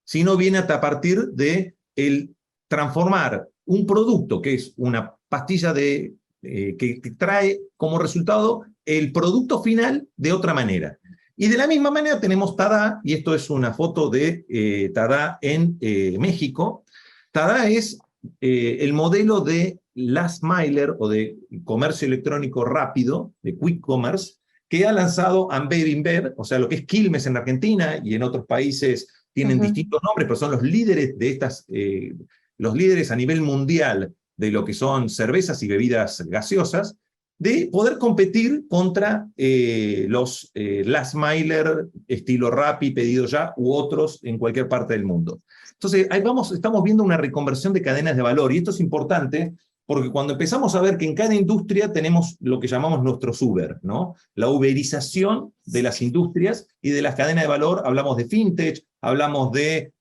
sino viene a partir de el transformar un producto que es una pastilla que trae como resultado el producto final de otra manera. Y de la misma manera tenemos Tada, y esto es una foto de Tada en México. Tada es el modelo de last miler o de comercio electrónico rápido, de quick commerce, que ha lanzado Amber Inver, o sea, lo que es Quilmes en Argentina y en otros países tienen distintos nombres, pero son los líderes de estas, los líderes a nivel mundial de lo que son cervezas y bebidas gaseosas, de poder competir contra los last miler estilo Rappi, Pedido Ya, u otros en cualquier parte del mundo. Entonces, ahí estamos viendo una reconversión de cadenas de valor, y esto es importante porque cuando empezamos a ver que en cada industria tenemos lo que llamamos nuestros Uber, ¿no? La uberización de las industrias y de las cadenas de valor, hablamos de fintech, hablamos de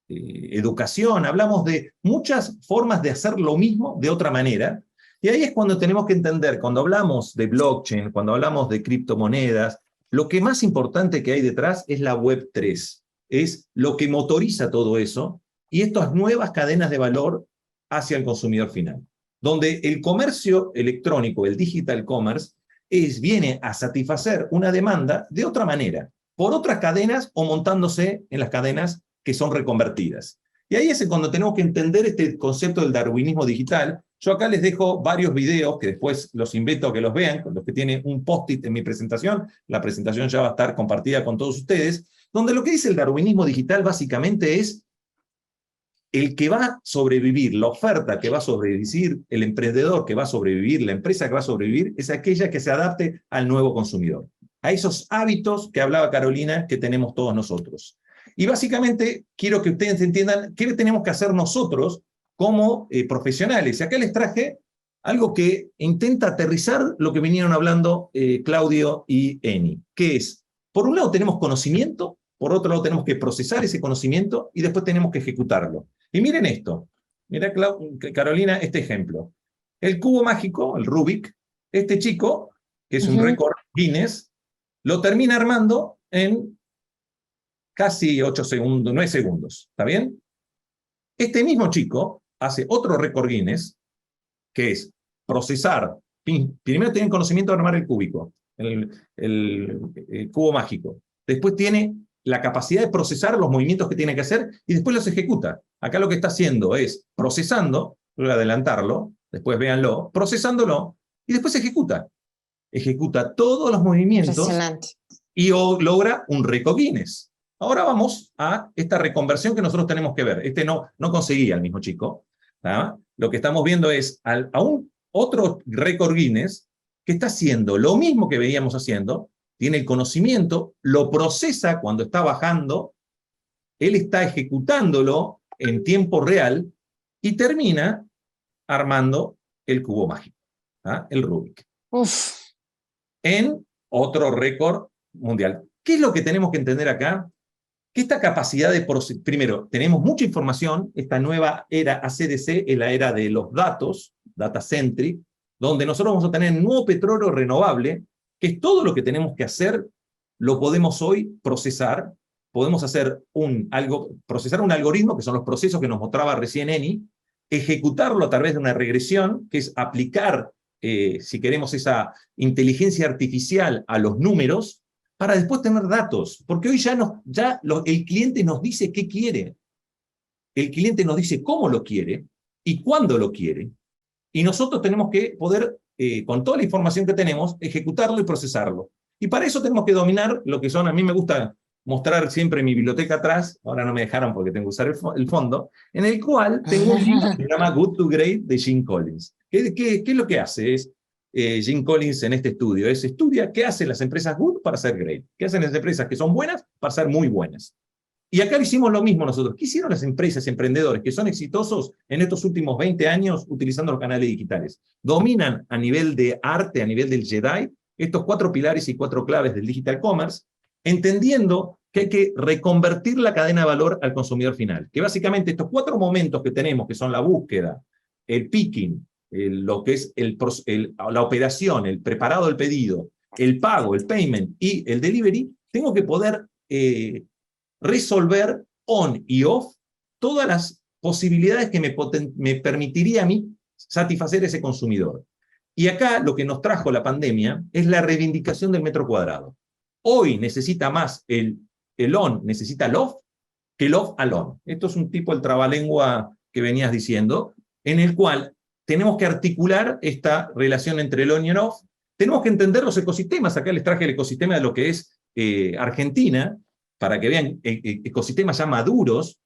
educación, hablamos de muchas formas de hacer lo mismo de otra manera, y ahí es cuando tenemos que entender, cuando hablamos de blockchain, cuando hablamos de criptomonedas, lo que más importante que hay detrás es la Web3, es lo que motoriza todo eso, y estas nuevas cadenas de valor hacia el consumidor final, donde el comercio electrónico, el digital commerce, viene a satisfacer una demanda de otra manera, por otras cadenas o montándose en las cadenas que son reconvertidas. Y ahí es cuando tenemos que entender este concepto del darwinismo digital. Yo acá les dejo varios videos que después los invito a que los vean, con los que tienen un post-it en mi presentación. La presentación ya va a estar compartida con todos ustedes, donde lo que dice el darwinismo digital básicamente es el que va a sobrevivir, la oferta que va a sobrevivir, el emprendedor que va a sobrevivir, la empresa que va a sobrevivir, es aquella que se adapte al nuevo consumidor, a esos hábitos que hablaba Carolina que tenemos todos nosotros. Y básicamente quiero que ustedes entiendan qué tenemos que hacer nosotros como profesionales. Y acá les traje algo que intenta aterrizar lo que vinieron hablando Claudio y Eni, que es, por un lado tenemos conocimiento, por otro lado tenemos que procesar ese conocimiento y después tenemos que ejecutarlo. Y miren esto, mira Carolina, este ejemplo. El cubo mágico, el Rubik, este chico, que es un récord Guinness, lo termina armando en casi 8 segundos, 9 segundos, ¿está bien? Este mismo chico hace otro récord Guinness, que es procesar, primero tiene conocimiento de armar el cúbico, el cubo mágico, después tiene la capacidad de procesar los movimientos que tiene que hacer y después los ejecuta. Acá lo que está haciendo es procesando, voy a adelantarlo, después véanlo, procesándolo y después ejecuta. Ejecuta todos los movimientos y logra un récord Guinness. Ahora vamos a esta reconversión que nosotros tenemos que ver. Este no conseguía el mismo chico. ¿Ah? Lo que estamos viendo es a un otro récord Guinness que está haciendo lo mismo que veíamos haciendo, tiene el conocimiento, lo procesa cuando está bajando, él está ejecutándolo en tiempo real y termina armando el cubo mágico, ¿ah? El Rubik. En otro récord mundial. ¿Qué es lo que tenemos que entender acá? Que esta capacidad de procesar, primero, tenemos mucha información, esta nueva era ACDC es la era de los datos, data centric, donde nosotros vamos a tener nuevo petróleo renovable, que es todo lo que tenemos que hacer, lo podemos hoy procesar, podemos hacer procesar un algoritmo, que son los procesos que nos mostraba recién Eni, ejecutarlo a través de una regresión, que es aplicar, si queremos, esa inteligencia artificial a los números, para después tener datos. Porque hoy el cliente nos dice qué quiere. El cliente nos dice cómo lo quiere y cuándo lo quiere. Y nosotros tenemos que poder, con toda la información que tenemos, ejecutarlo y procesarlo. Y para eso tenemos que dominar lo que son, a mí me gusta mostrar siempre mi biblioteca atrás, ahora no me dejaron porque tengo que usar el fondo, en el cual tengo un libro que se llama Good to Great de Jim Collins. ¿Qué es lo que hace? Jim Collins en este estudio? Estudia qué hacen las empresas good para ser great, qué hacen las empresas que son buenas para ser muy buenas. Y acá hicimos lo mismo nosotros. ¿Qué hicieron las empresas, emprendedores que son exitosos en estos últimos 20 años utilizando los canales digitales? Dominan a nivel de arte, a nivel del Jedi, estos 4 pilares y 4 claves del digital commerce, entendiendo que hay que reconvertir la cadena de valor al consumidor final. Que básicamente estos 4 momentos que tenemos, que son la búsqueda, el picking, lo que es la operación, el preparado del pedido, el pago, el payment y el delivery, tengo que poder resolver on y off todas las posibilidades que me permitiría a mí satisfacer a ese consumidor. Y acá lo que nos trajo la pandemia es la reivindicación del metro cuadrado. Hoy necesita más el on, necesita el off, que el off al on. Esto es un tipo del trabalengua que venías diciendo, en el cual tenemos que articular esta relación entre el on y el off. Tenemos que entender los ecosistemas. Acá les traje el ecosistema de lo que es Argentina, para que vean ecosistemas ya maduros,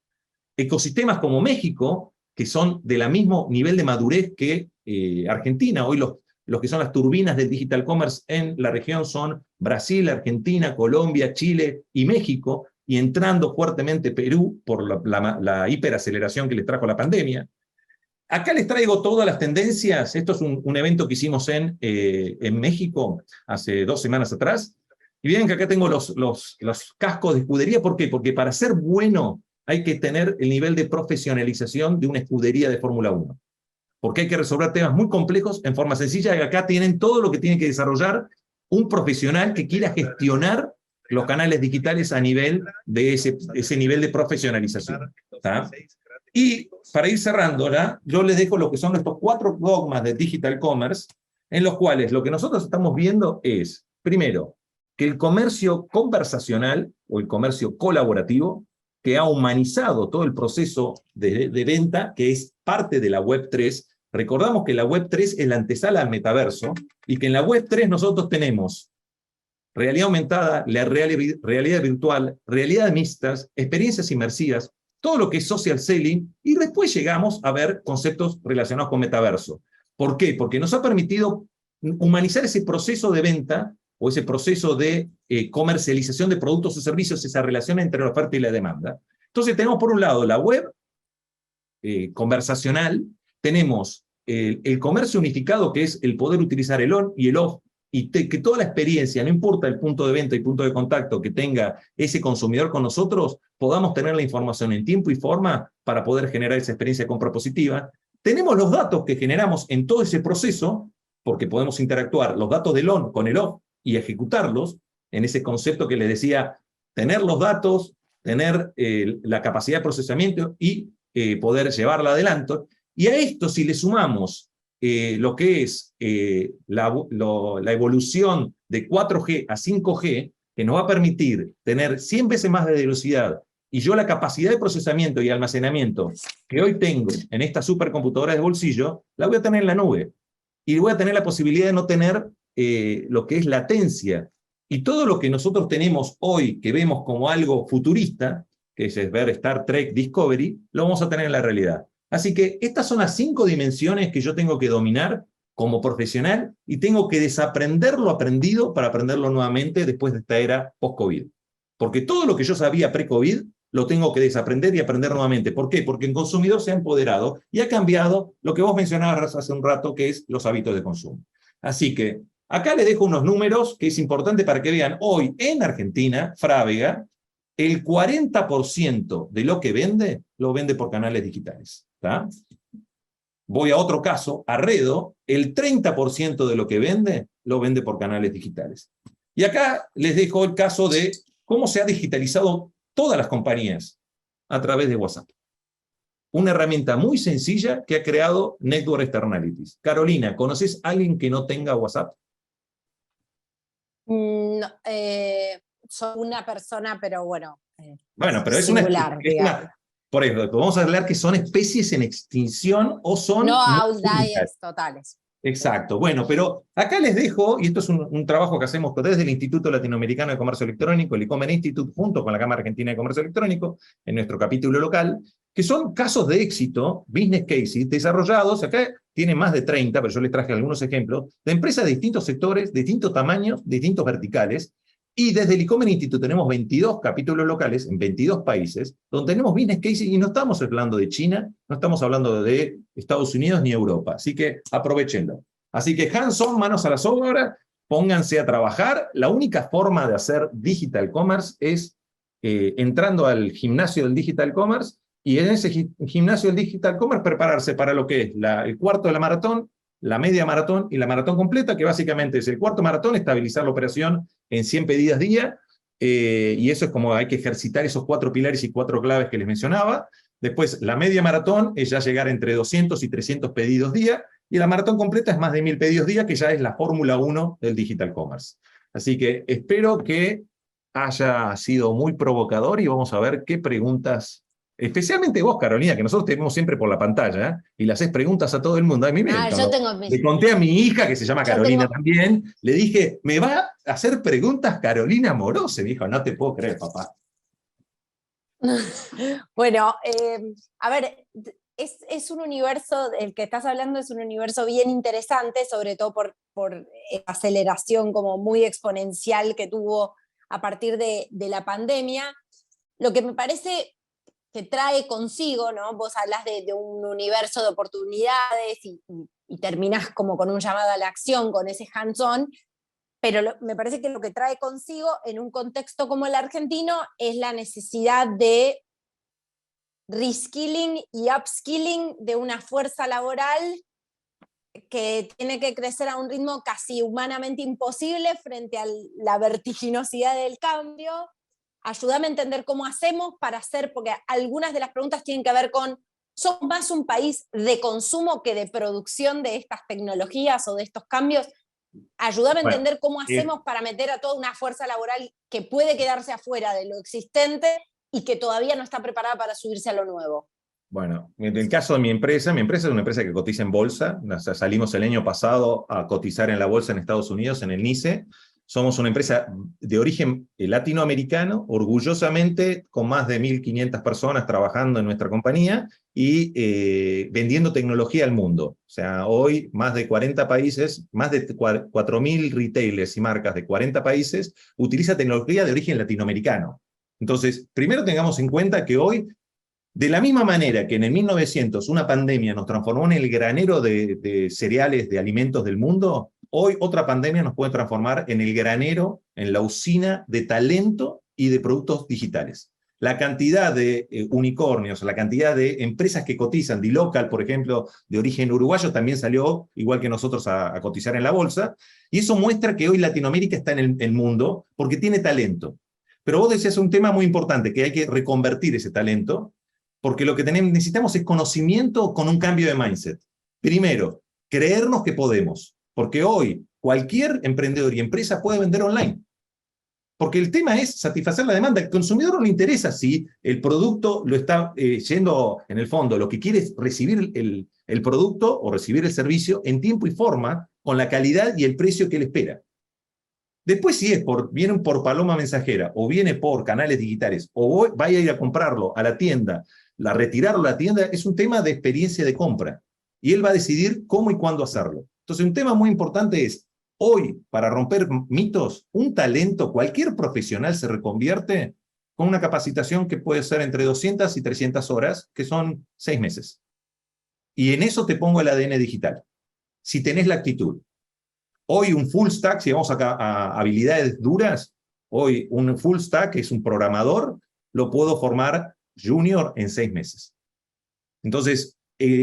ecosistemas como México, que son del mismo nivel de madurez que Argentina. Hoy los que son las turbinas del digital commerce en la región son Brasil, Argentina, Colombia, Chile y México, y entrando fuertemente Perú por la hiperaceleración que les trajo la pandemia. Acá les traigo todas las tendencias. Esto es un evento que hicimos en México hace 2 semanas atrás. Y miren que acá tengo los cascos de escudería. ¿Por qué? Porque para ser bueno hay que tener el nivel de profesionalización de una escudería de Fórmula 1. Porque hay que resolver temas muy complejos en forma sencilla, y acá tienen todo lo que tiene que desarrollar un profesional que quiera gestionar los canales digitales a nivel de ese nivel de profesionalización. ¿Tá? Y para ir cerrándola, yo les dejo lo que son estos 4 dogmas de digital commerce, en los cuales lo que nosotros estamos viendo es, primero, que el comercio conversacional o el comercio colaborativo, que ha humanizado todo el proceso de venta, que es parte de la Web 3. Recordamos que la Web 3 es la antesala al metaverso, y que en la Web 3 nosotros tenemos realidad aumentada, la realidad virtual, realidad mixtas, experiencias inmersivas, todo lo que es social selling, y después llegamos a ver conceptos relacionados con metaverso. ¿Por qué? Porque nos ha permitido humanizar ese proceso de venta o ese proceso de comercialización de productos o servicios, esa relación entre la oferta y la demanda. Entonces tenemos por un lado la web conversacional, tenemos el comercio unificado, que es el poder utilizar el on y el off, y que toda la experiencia, no importa el punto de venta y punto de contacto que tenga ese consumidor con nosotros, podamos tener la información en tiempo y forma para poder generar esa experiencia de compra positiva. Tenemos los datos que generamos en todo ese proceso, porque podemos interactuar los datos del on con el off y ejecutarlos en ese concepto que les decía, tener los datos, tener la capacidad de procesamiento y poder llevarla adelante. Y a esto, si le sumamos lo que es la evolución de 4G a 5G, que nos va a permitir tener 100 veces más de velocidad, y yo la capacidad de procesamiento y almacenamiento que hoy tengo en esta supercomputadora de bolsillo, la voy a tener en la nube. Y voy a tener la posibilidad de no tener lo que es latencia. Y todo lo que nosotros tenemos hoy, que vemos como algo futurista, que es ver Star Trek Discovery, lo vamos a tener en la realidad. Así que estas son las 5 dimensiones que yo tengo que dominar como profesional, y tengo que desaprender lo aprendido para aprenderlo nuevamente después de esta era post-COVID. Porque todo lo que yo sabía pre-COVID, lo tengo que desaprender y aprender nuevamente. ¿Por qué? Porque el consumidor se ha empoderado y ha cambiado lo que vos mencionabas hace un rato, que es los hábitos de consumo. Así que acá les dejo unos números que es importante para que vean. Hoy en Argentina, Frávega, el 40% de lo que vende, lo vende por canales digitales. ¿Tá? Voy a otro caso, Arredo, el 30% de lo que vende, lo vende por canales digitales. Y acá les dejo el caso de cómo se ha digitalizado todas las compañías a través de WhatsApp. Una herramienta muy sencilla que ha creado Network Externalities. Carolina, ¿conoces a alguien que no tenga WhatsApp? No, soy una persona, pero bueno. Bueno, pero singular, es una, por ejemplo, vamos a hablar que son especies en extinción o son... No no outliers totales. Exacto. Bueno, pero acá les dejo, y esto es un trabajo que hacemos desde el Instituto Latinoamericano de Comercio Electrónico, el e-Commerce Institute, junto con la Cámara Argentina de Comercio Electrónico, en nuestro capítulo local, que son casos de éxito, business cases, desarrollados, acá tienen más de 30, pero yo les traje algunos ejemplos, de empresas de distintos sectores, de distintos tamaños, de distintos verticales, y desde el e-Commerce Institute tenemos 22 capítulos locales en 22 países, donde tenemos business cases, y no estamos hablando de China, no estamos hablando de Estados Unidos ni Europa, así que aprovechenlo. Así que hands-on, manos a la obra, pónganse a trabajar. La única forma de hacer digital commerce es entrando al gimnasio del digital commerce, y en ese gimnasio del digital commerce prepararse para lo que es el cuarto de la maratón, la media maratón y la maratón completa, que básicamente es el cuarto maratón, estabilizar la operación en 100 pedidas día, y eso es como hay que ejercitar esos 4 pilares y 4 claves que les mencionaba. Después, la media maratón es ya llegar entre 200 y 300 pedidos día, y la maratón completa es más de 1000 pedidos día, que ya es la Fórmula 1 del digital commerce. Así que espero que haya sido muy provocador, y vamos a ver qué preguntas, especialmente vos, Carolina, que nosotros tenemos siempre por la pantalla, ¿eh? Y le haces preguntas a todo el mundo. A mí Yo tengo le conté a mi hija, que se llama Carolina también, le dije, me va a hacer preguntas Carolina Morose. Me dijo, no te puedo creer, papá. Bueno, a ver, es un universo, el que estás hablando es un universo bien interesante, sobre todo por aceleración como muy exponencial que tuvo a partir de la pandemia. Lo que me parece que trae consigo, ¿no? Vos hablas de un universo de oportunidades y terminás como con un llamado a la acción, con ese hands-on, pero me parece que lo que trae consigo en un contexto como el argentino es la necesidad de reskilling y upskilling de una fuerza laboral que tiene que crecer a un ritmo casi humanamente imposible frente a la vertiginosidad del cambio. Ayúdame a entender cómo hacemos para hacer, porque algunas de las preguntas tienen que ver con, ¿somos más un país de consumo que de producción de estas tecnologías o de estos cambios? Ayúdame a entender cómo hacemos para meter a toda una fuerza laboral que puede quedarse afuera de lo existente y que todavía no está preparada para subirse a lo nuevo. Bueno, en el caso de mi empresa es una empresa que cotiza en bolsa. O sea, salimos el año pasado a cotizar en la bolsa en Estados Unidos, en el NYSE. Somos una empresa de origen latinoamericano, orgullosamente con más de 1.500 personas trabajando en nuestra compañía y vendiendo tecnología al mundo. O sea, hoy más de 40 países, más de 4.000 retailers y marcas de 40 países utilizan tecnología de origen latinoamericano. Entonces, primero tengamos en cuenta que hoy, de la misma manera que en el 1900 una pandemia nos transformó en el granero de cereales, de alimentos del mundo, hoy otra pandemia nos puede transformar en el granero, en la usina de talento y de productos digitales. La cantidad de unicornios, la cantidad de empresas que cotizan, D-Local, por ejemplo, de origen uruguayo, también salió, igual que nosotros, a cotizar en la bolsa, y eso muestra que hoy Latinoamérica está en el mundo porque tiene talento. Pero vos decías un tema muy importante, que hay que reconvertir ese talento, porque lo que necesitamos es conocimiento con un cambio de mindset. Primero, creernos que podemos, porque hoy cualquier emprendedor y empresa puede vender online. Porque el tema es satisfacer la demanda. Al consumidor no le interesa si el producto lo está yendo, en el fondo, lo que quiere es recibir el producto o recibir el servicio en tiempo y forma, con la calidad y el precio que él espera. Después, si viene por paloma mensajera, o viene por canales digitales, o vaya a ir a comprarlo a la tienda, retirarlo a la tienda, es un tema de experiencia de compra. Y él va a decidir cómo y cuándo hacerlo. Entonces, un tema muy importante es, hoy, para romper mitos, un talento, cualquier profesional se reconvierte con una capacitación que puede ser entre 200 y 300 horas, que son 6 meses. Y en eso te pongo el ADN digital. Si tenés la actitud. Hoy un full stack, si vamos a habilidades duras, hoy un full stack es un programador, lo puedo formar junior en 6 meses. Entonces,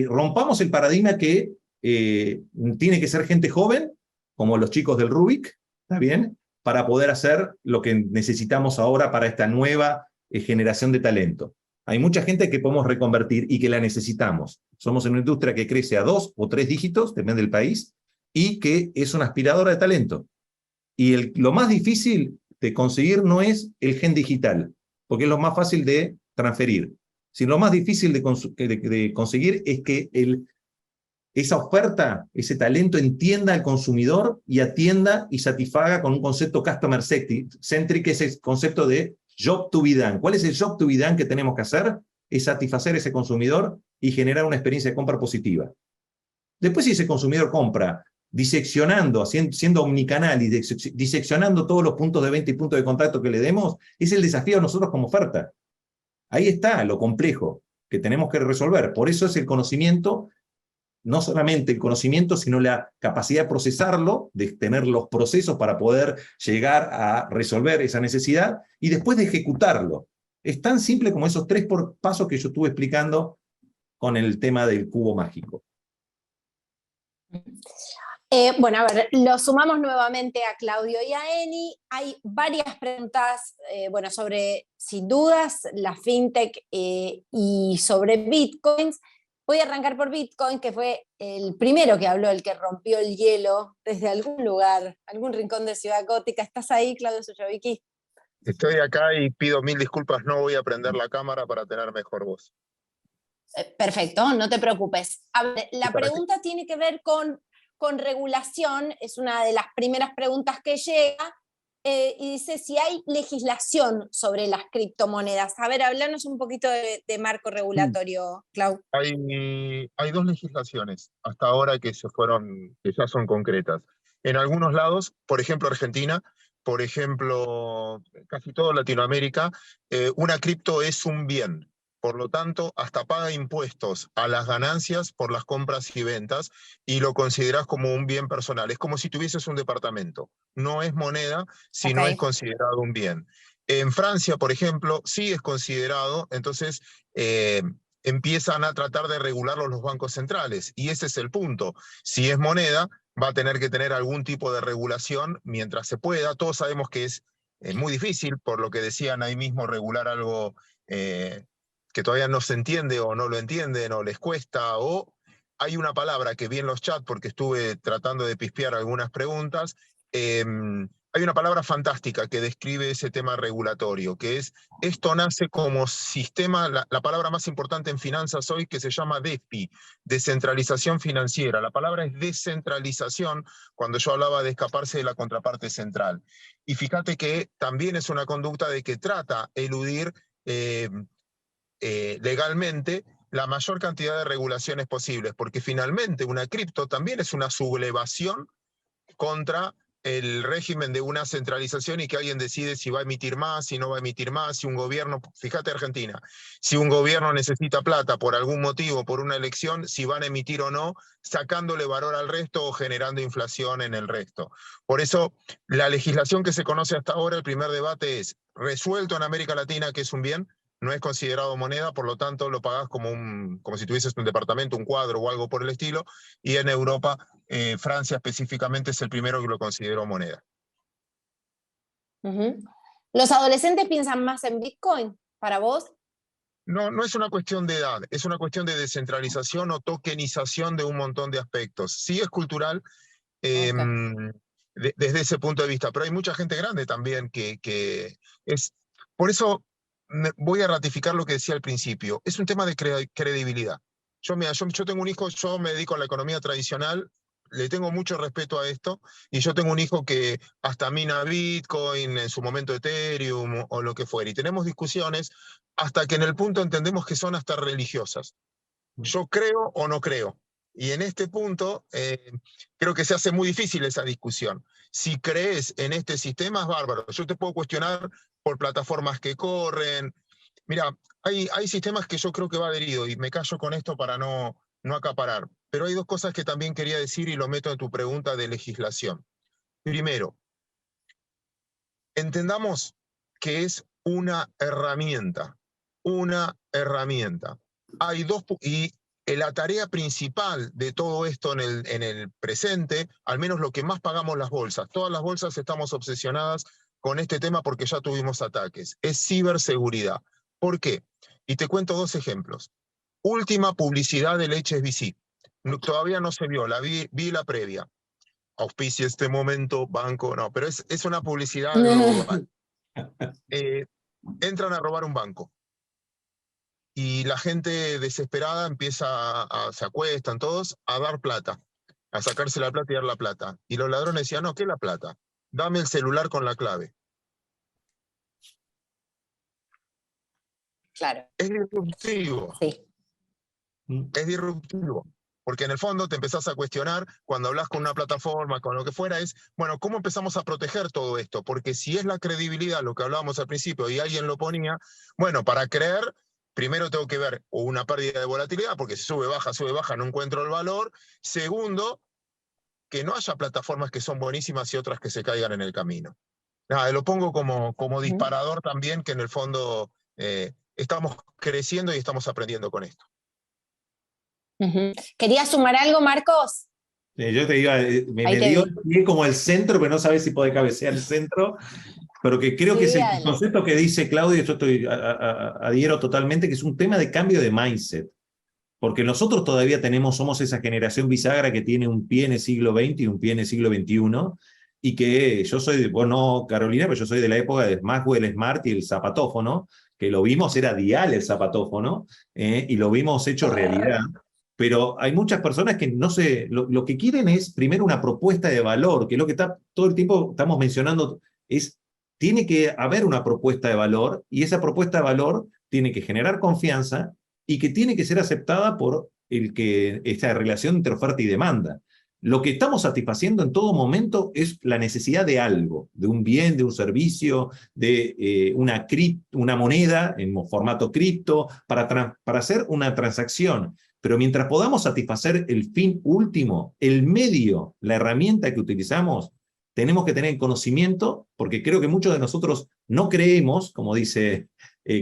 rompamos el paradigma que tiene que ser gente joven, como los chicos del Rubik, ¿está bien? Para poder hacer lo que necesitamos ahora para esta nueva generación de talento. Hay mucha gente que podemos reconvertir y que la necesitamos. Somos una industria que crece a 2 o 3 dígitos, depende del país, y que es una aspiradora de talento. Y lo más difícil de conseguir no es el gen digital, porque es lo más fácil de transferir, sino lo más difícil de conseguir es que esa oferta, ese talento entienda al consumidor y atienda y satisfaga con un concepto customer centric, que es el concepto de job to be done. ¿Cuál es el job to be done que tenemos que hacer? Es satisfacer a ese consumidor y generar una experiencia de compra positiva. Después, si ese consumidor compra diseccionando, siendo omnicanal y diseccionando todos los puntos de venta y puntos de contacto que le demos, es el desafío a nosotros como oferta. Ahí está lo complejo que tenemos que resolver. Por eso es el conocimiento, no solamente el conocimiento, sino la capacidad de procesarlo, de tener los procesos para poder llegar a resolver esa necesidad y después de ejecutarlo. Es tan simple como esos 3 pasos que yo estuve explicando con el tema del cubo mágico. Bueno, a ver, lo sumamos nuevamente a Claudio y a Eni. Hay varias preguntas, bueno, sobre, sin dudas, la fintech y sobre bitcoins. Voy a arrancar por Bitcoin, que fue el primero que habló, el que rompió el hielo desde algún lugar, algún rincón de Ciudad Gótica. ¿Estás ahí, Claudio Suchovicki? Estoy acá y pido 1000 disculpas, no voy a prender la cámara para tener mejor voz. Perfecto, no te preocupes. A ver, la pregunta tiene que ver con regulación, es una de las primeras preguntas que llega, y dice si hay legislación sobre las criptomonedas. A ver, háblanos un poquito de marco regulatorio, Clau. Hay 2 legislaciones hasta ahora que ya son concretas. En algunos lados, por ejemplo Argentina, por ejemplo casi toda Latinoamérica, una cripto es un bien. Por lo tanto, hasta paga impuestos a las ganancias por las compras y ventas y lo consideras como un bien personal. Es como si tuvieses un departamento. No es moneda, sino es considerado un bien. En Francia, por ejemplo, sí es considerado, entonces empiezan a tratar de regularlo los bancos centrales. Y ese es el punto. Si es moneda, va a tener que tener algún tipo de regulación mientras se pueda. Todos sabemos que es muy difícil, por lo que decían ahí mismo, regular algo que todavía no se entiende o no lo entienden o les cuesta, o hay una palabra que vi en los chats porque estuve tratando de pispear algunas preguntas, hay una palabra fantástica que describe ese tema regulatorio, que es, esto nace como sistema, la palabra más importante en finanzas hoy, que se llama DEFI, descentralización financiera. La palabra es descentralización cuando yo hablaba de escaparse de la contraparte central. Y fíjate que también es una conducta de que trata eludir legalmente la mayor cantidad de regulaciones posibles, porque finalmente una cripto también es una sublevación contra el régimen de una centralización y que alguien decide si va a emitir más, si no va a emitir más, si un gobierno, fíjate Argentina, si un gobierno necesita plata por algún motivo, por una elección, si van a emitir o no, sacándole valor al resto o generando inflación en el resto. Por eso, la legislación que se conoce hasta ahora, el primer debate es, resuelto en América Latina que es un bien, no es considerado moneda, por lo tanto lo pagás como si tuvieses un departamento, un cuadro o algo por el estilo, y en Europa, Francia específicamente es el primero que lo consideró moneda. ¿Los adolescentes piensan más en Bitcoin para vos? No, no es una cuestión de edad, es una cuestión de descentralización o tokenización de un montón de aspectos. Sí es cultural desde ese punto de vista, pero hay mucha gente grande también que es... Por eso voy a ratificar lo que decía al principio, es un tema de credibilidad. Yo tengo un hijo, yo me dedico a la economía tradicional, le tengo mucho respeto a esto, y yo tengo un hijo que hasta mina Bitcoin, en su momento Ethereum o lo que fuera, y tenemos discusiones hasta que en el punto entendemos que son hasta religiosas. Yo creo o no creo. Y en este punto creo que se hace muy difícil esa discusión. Si crees en este sistema es bárbaro. Yo te puedo cuestionar por plataformas que corren. Mira, hay sistemas que yo creo que va adherido y me callo con esto para no acaparar. Pero hay 2 cosas que también quería decir y lo meto en tu pregunta de legislación. Primero, entendamos que es una herramienta. Una herramienta. Hay 2, y la tarea principal de todo esto en el presente, al menos lo que más pagamos las bolsas, todas las bolsas estamos obsesionadas con este tema porque ya tuvimos ataques. Es ciberseguridad. ¿Por qué? Y te cuento 2 ejemplos. Última publicidad del HSBC. Todavía no se vio, vi la previa. Auspicia este momento, banco, no, pero es una publicidad global. Entran a robar un banco. Y la gente desesperada se acuestan todos a dar plata, a sacarse la plata y dar la plata. Y los ladrones decían, no, ¿qué es la plata? Dame el celular con la clave. Claro. Es disruptivo. Sí. Es disruptivo. Porque en el fondo te empezás a cuestionar, cuando hablas con una plataforma, con lo que fuera, es, bueno, ¿cómo empezamos a proteger todo esto? Porque si es la credibilidad, lo que hablábamos al principio, y alguien lo ponía, bueno, para creer, primero tengo que ver una pérdida de volatilidad, porque si sube, baja, no encuentro el valor. Segundo, que no haya plataformas que son buenísimas y otras que se caigan en el camino. Nada, lo pongo como disparador también, que en el fondo estamos creciendo y estamos aprendiendo con esto. ¿Querías sumar algo, Marcos? Yo te digo, me dio bien como el centro, pero no sabes si puede cabecear el centro, pero que creo que es el concepto que dice Claudio, yo adhiero totalmente, que es un tema de cambio de mindset. Porque nosotros todavía somos esa generación bisagra que tiene un pie en el siglo XX y un pie en el siglo XXI, y que yo soy, vos no, Carolina, pero yo soy de la época de Maxwell Smart y el zapatófono, que lo vimos, era dial el zapatófono, y lo vimos hecho realidad. Pero hay muchas personas que no sé, lo que quieren es primero una propuesta de valor, que es lo que todo el tiempo estamos mencionando, tiene que haber una propuesta de valor, y esa propuesta de valor tiene que generar confianza y que tiene que ser aceptada por esta relación entre oferta y demanda. Lo que estamos satisfaciendo en todo momento es la necesidad de algo, de un bien, de un servicio, de una moneda en formato cripto, para hacer una transacción. Pero mientras podamos satisfacer el fin último, el medio, la herramienta que utilizamos, tenemos que tener conocimiento, porque creo que muchos de nosotros no creemos, como dice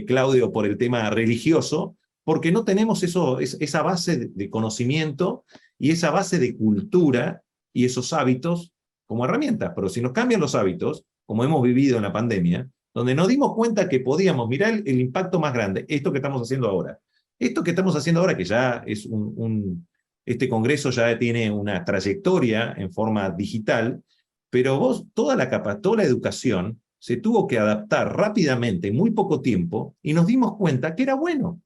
Claudio, por el tema religioso, porque no tenemos esa base de conocimiento y esa base de cultura y esos hábitos como herramientas. Pero si nos cambian los hábitos, como hemos vivido en la pandemia, donde nos dimos cuenta que podíamos mirar el impacto más grande, esto que estamos haciendo ahora. Esto que estamos haciendo ahora, que ya es este congreso ya tiene una trayectoria en forma digital, pero toda la educación se tuvo que adaptar rápidamente, en muy poco tiempo, y nos dimos cuenta que era bueno.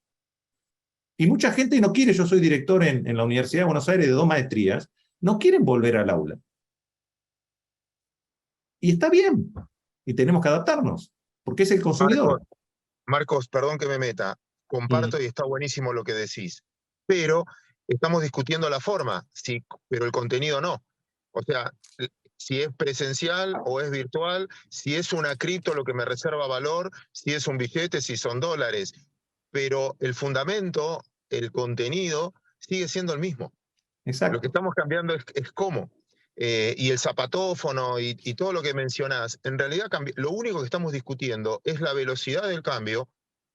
Y mucha gente no quiere, yo soy director en la Universidad de Buenos Aires de 2 maestrías, no quieren volver al aula. Y está bien, y tenemos que adaptarnos, porque es el consumidor. Marcos, perdón que me meta, comparto y está buenísimo lo que decís, pero estamos discutiendo la forma, sí, pero el contenido no. O sea, si es presencial o es virtual, si es una cripto lo que me reserva valor, si es un billete, si son dólares. Pero el fundamento, el contenido, sigue siendo el mismo. Exacto. Lo que estamos cambiando es cómo. Y el zapatófono y todo lo que mencionás, en realidad lo único que estamos discutiendo es la velocidad del cambio,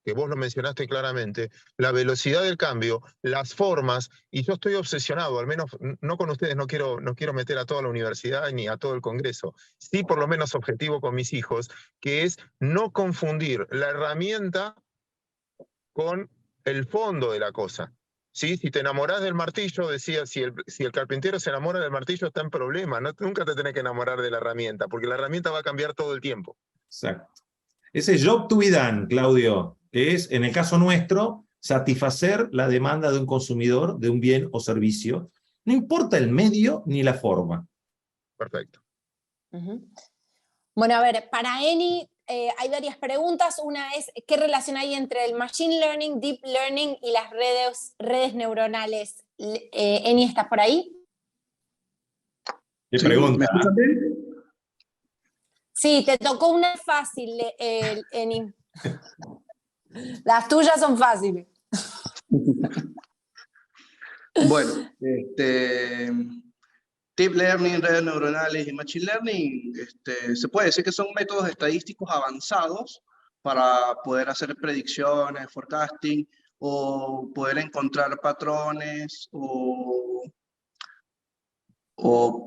que vos lo mencionaste claramente, la velocidad del cambio, las formas, y yo estoy obsesionado, al menos no con ustedes, no quiero meter a toda la universidad ni a todo el Congreso, sí por lo menos objetivo con mis hijos, que es no confundir la herramienta con el fondo de la cosa. ¿Sí? Si te enamorás del martillo, decía, si el carpintero se enamora del martillo está en problema, nunca te tenés que enamorar de la herramienta, porque la herramienta va a cambiar todo el tiempo. Exacto. Ese job to be done, Claudio, que es, en el caso nuestro, satisfacer la demanda de un consumidor de un bien o servicio, no importa el medio ni la forma. Perfecto. Bueno, a ver, para Eni hay varias preguntas. Una es, ¿qué relación hay entre el machine learning, deep learning y las redes neuronales? Eni, ¿estás por ahí? ¿Qué pregunta? ¿Me escuchan bien? Sí, te tocó una fácil, Eni. Las tuyas son fáciles. Bueno, Deep Learning, redes neuronales y Machine Learning, se puede decir que son métodos estadísticos avanzados para poder hacer predicciones, forecasting, o poder encontrar patrones, o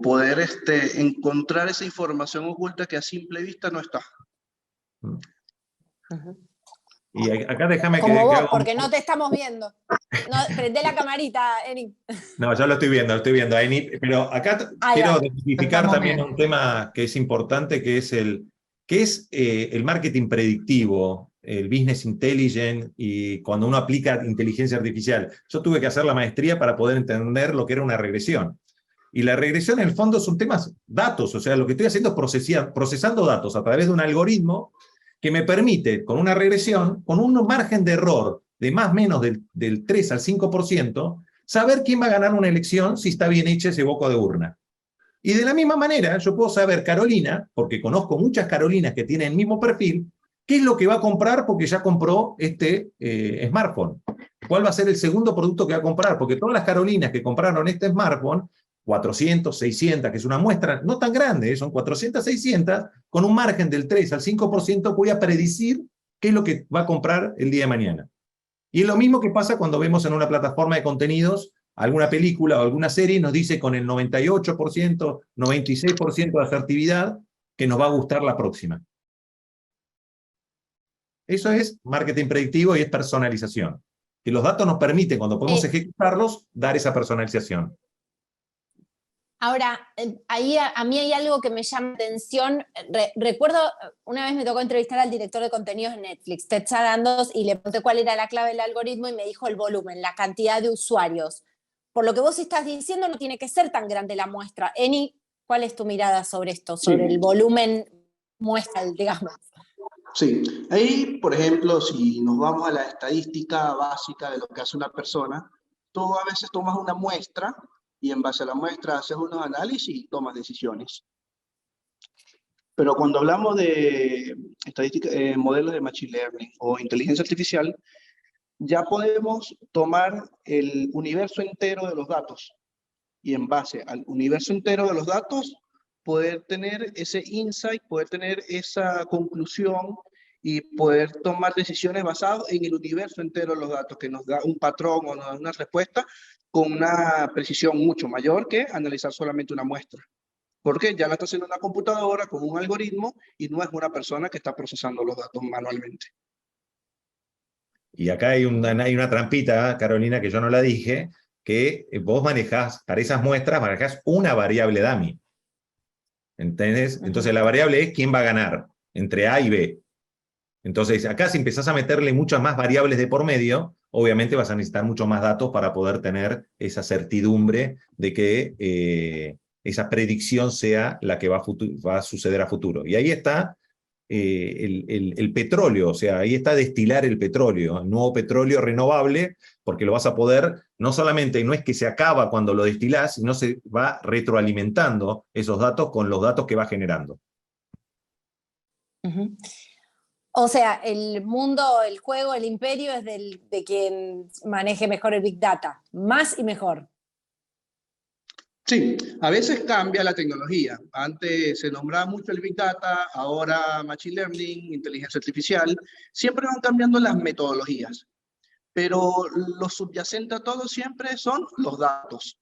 poder encontrar esa información oculta que a simple vista no está. Y acá déjame que... Como vos, haga un- porque no te estamos viendo. No, prendé la camarita, Eni. No, ya lo estoy viendo, Aini, pero acá Ahí quiero va. identificar Estamos también bien. un tema que es importante, que es el marketing predictivo, el business intelligence, y cuando uno aplica inteligencia artificial. Yo tuve que hacer la maestría para poder entender lo que era una regresión. Y la regresión, en el fondo, son temas datos, o sea, lo que estoy haciendo es procesando datos a través de un algoritmo que me permite, con una regresión, con un margen de error de más o menos del 3 al 5%, saber quién va a ganar una elección si está bien hecha ese voto de urna. Y de la misma manera, yo puedo saber, Carolina, porque conozco muchas Carolinas que tienen el mismo perfil, qué es lo que va a comprar porque ya compró este smartphone. ¿Cuál va a ser el segundo producto que va a comprar? Porque todas las Carolinas que compraron este smartphone, 400, 600, que es una muestra no tan grande, son 400, 600, con un margen del 3 al 5%, voy a predecir qué es lo que va a comprar el día de mañana. Y es lo mismo que pasa cuando vemos en una plataforma de contenidos alguna película o alguna serie, nos dice con el 98%, 96% de asertividad que nos va a gustar la próxima. Eso es marketing predictivo y es personalización. Que los datos nos permiten, cuando podemos ejecutarlos, dar esa personalización. Ahora, ahí a mí hay algo que me llama la atención. Recuerdo, una vez me tocó entrevistar al director de contenidos de Netflix, Ted Sarandos, y le pregunté cuál era la clave del algoritmo y me dijo el volumen, la cantidad de usuarios. Por lo que vos estás diciendo, no tiene que ser tan grande la muestra. Eni, ¿cuál es tu mirada sobre esto, sobre el volumen muestra, digamos? Sí, ahí, por ejemplo, si nos vamos a la estadística básica de lo que hace una persona, tú a veces tomas una muestra y en base a la muestra haces unos análisis y tomas decisiones. Pero cuando hablamos de estadística, modelos de machine learning o inteligencia artificial, ya podemos tomar el universo entero de los datos y en base al universo entero de los datos poder tener ese insight, poder tener esa conclusión y poder tomar decisiones basadas en el universo entero de los datos, que nos da un patrón o nos da una respuesta con una precisión mucho mayor que analizar solamente una muestra. Porque ya la está haciendo una computadora con un algoritmo y no es una persona que está procesando los datos manualmente. Y acá hay una trampita, Carolina, que yo no la dije, que vos manejás, para esas muestras, manejás una variable dummy. ¿Entendés? Entonces la variable es quién va a ganar, entre A y B. Entonces, acá si empezás a meterle muchas más variables de por medio, obviamente vas a necesitar mucho más datos para poder tener esa certidumbre de que esa predicción sea la que va a suceder a futuro. Y ahí está el petróleo, o sea, ahí está destilar el petróleo, el nuevo petróleo renovable, porque lo vas a poder, no solamente, no es que se acaba cuando lo destilás, sino se va retroalimentando esos datos con los datos que va generando. O sea, el mundo, el juego, el imperio es de quien maneje mejor el Big Data, más y mejor. Sí, a veces cambia la tecnología. Antes se nombraba mucho el Big Data, ahora Machine Learning, inteligencia artificial. Siempre van cambiando las metodologías, pero lo subyacente a todo siempre son los datos.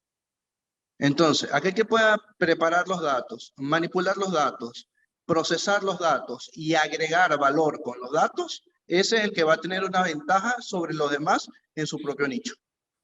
Entonces, aquel que pueda preparar los datos, manipular los datos, procesar los datos y agregar valor con los datos, ese es el que va a tener una ventaja sobre los demás en su propio nicho.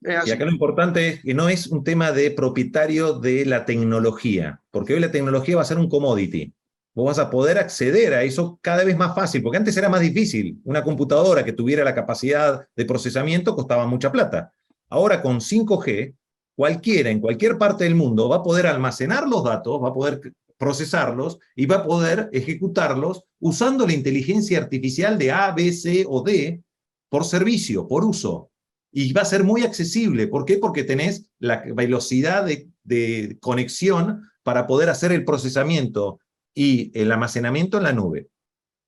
Y acá lo importante es que no es un tema de propietario de la tecnología, porque hoy la tecnología va a ser un commodity. Vos vas a poder acceder a eso cada vez más fácil, porque antes era más difícil. Una computadora que tuviera la capacidad de procesamiento costaba mucha plata. Ahora con 5G, cualquiera en cualquier parte del mundo va a poder almacenar los datos, va a poder procesarlos y va a poder ejecutarlos usando la inteligencia artificial de A, B, C o D por servicio, por uso. Y va a ser muy accesible. ¿Por qué? Porque tenés la velocidad de conexión para poder hacer el procesamiento y el almacenamiento en la nube.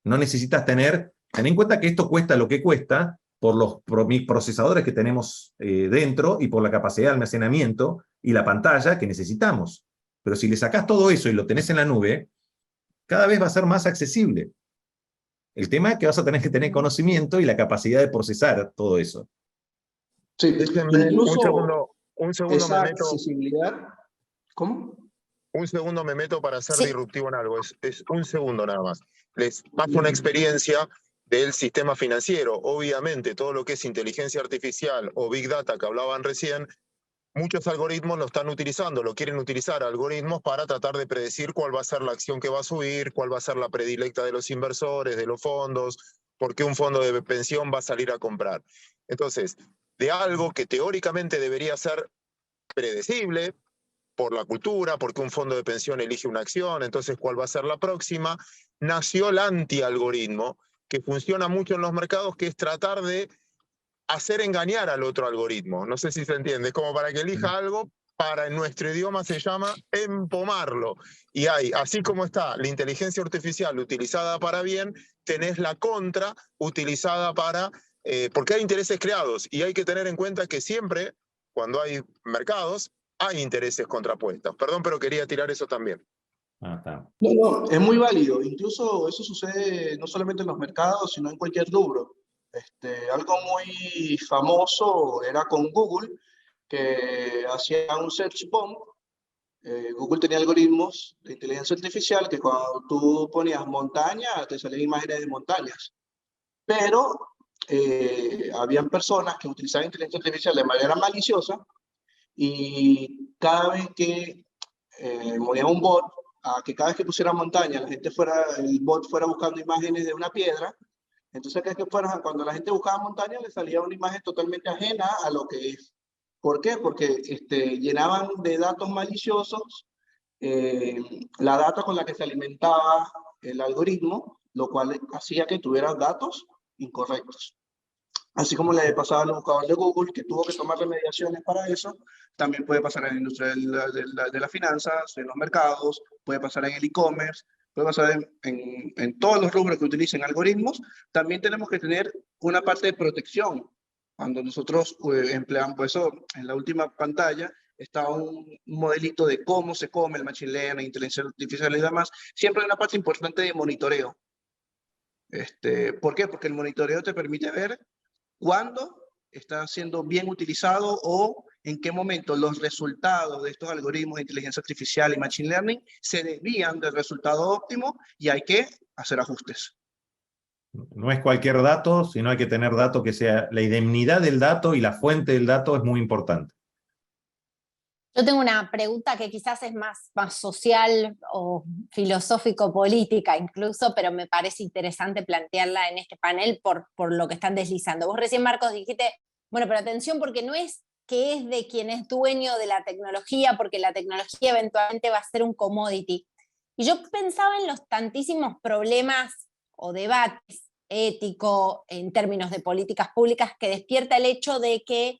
No necesitas ten en cuenta que esto cuesta lo que cuesta por los procesadores que tenemos dentro y por la capacidad de almacenamiento y la pantalla que necesitamos. Pero si le sacás todo eso y lo tenés en la nube, cada vez va a ser más accesible. El tema es que vas a tener que tener conocimiento y la capacidad de procesar todo eso. Sí, Déjenme incluso un segundo esa me meto. accesibilidad. ¿Cómo? Un segundo me meto para ser Sí. disruptivo en algo, es un segundo nada más. Les paso una experiencia del sistema financiero. Obviamente, todo lo que es inteligencia artificial o Big Data que hablaban recién, muchos algoritmos lo están utilizando, lo quieren utilizar algoritmos para tratar de predecir cuál va a ser la acción que va a subir, cuál va a ser la predilecta de los inversores, de los fondos, por qué un fondo de pensión va a salir a comprar. Entonces, de algo que teóricamente debería ser predecible por la cultura, porque un fondo de pensión elige una acción, entonces cuál va a ser la próxima, nació el anti-algoritmo, que funciona mucho en los mercados, que es tratar de hacer engañar al otro algoritmo. No sé si se entiende, es como para que elija algo, para en nuestro idioma se llama empomarlo. Y hay, así como está la inteligencia artificial utilizada para bien, tenés la contra utilizada para, porque hay intereses creados, y hay que tener en cuenta que siempre, cuando hay mercados, hay intereses contrapuestos. Perdón, pero quería tirar eso también. Ah, está. No, es muy válido. Incluso eso sucede no solamente en los mercados, sino en cualquier rubro. Algo muy famoso era con Google, que hacía un search bomb. Google tenía algoritmos de inteligencia artificial que cuando tú ponías montaña, te salían imágenes de montañas. Pero habían personas que utilizaban inteligencia artificial de manera maliciosa y cada vez que movía un bot, a que cada vez que pusiera montaña, el bot fuera buscando imágenes de una piedra. Entonces, cuando la gente buscaba montaña, le salía una imagen totalmente ajena a lo que es. ¿Por qué? Porque llenaban de datos maliciosos la data con la que se alimentaba el algoritmo, lo cual hacía que tuviera datos incorrectos. Así como le pasaba al buscador de Google, que tuvo que tomar remediaciones para eso, también puede pasar en la industria de las finanzas, en los mercados, puede pasar en el e-commerce, puede pasar en todos los rubros que utilicen algoritmos. También tenemos que tener una parte de protección. Cuando nosotros empleamos, por eso en la última pantalla está un modelito de cómo se come el machine learning, inteligencia artificial y demás. Siempre hay una parte importante de monitoreo. ¿Por qué? Porque el monitoreo te permite ver cuándo está siendo bien utilizado o en qué momento los resultados de estos algoritmos de inteligencia artificial y machine learning se desvían del resultado óptimo y hay que hacer ajustes. No es cualquier dato, sino hay que tener datos que sea la indemnidad del dato y la fuente del dato es muy importante. Yo tengo una pregunta que quizás es más social o filosófico-política incluso, pero me parece interesante plantearla en este panel por lo que están deslizando. Vos recién, Marcos, dijiste, bueno, pero atención, porque no es que es de quien es dueño de la tecnología, porque la tecnología eventualmente va a ser un commodity. Y yo pensaba en los tantísimos problemas o debates éticos en términos de políticas públicas que despierta el hecho de que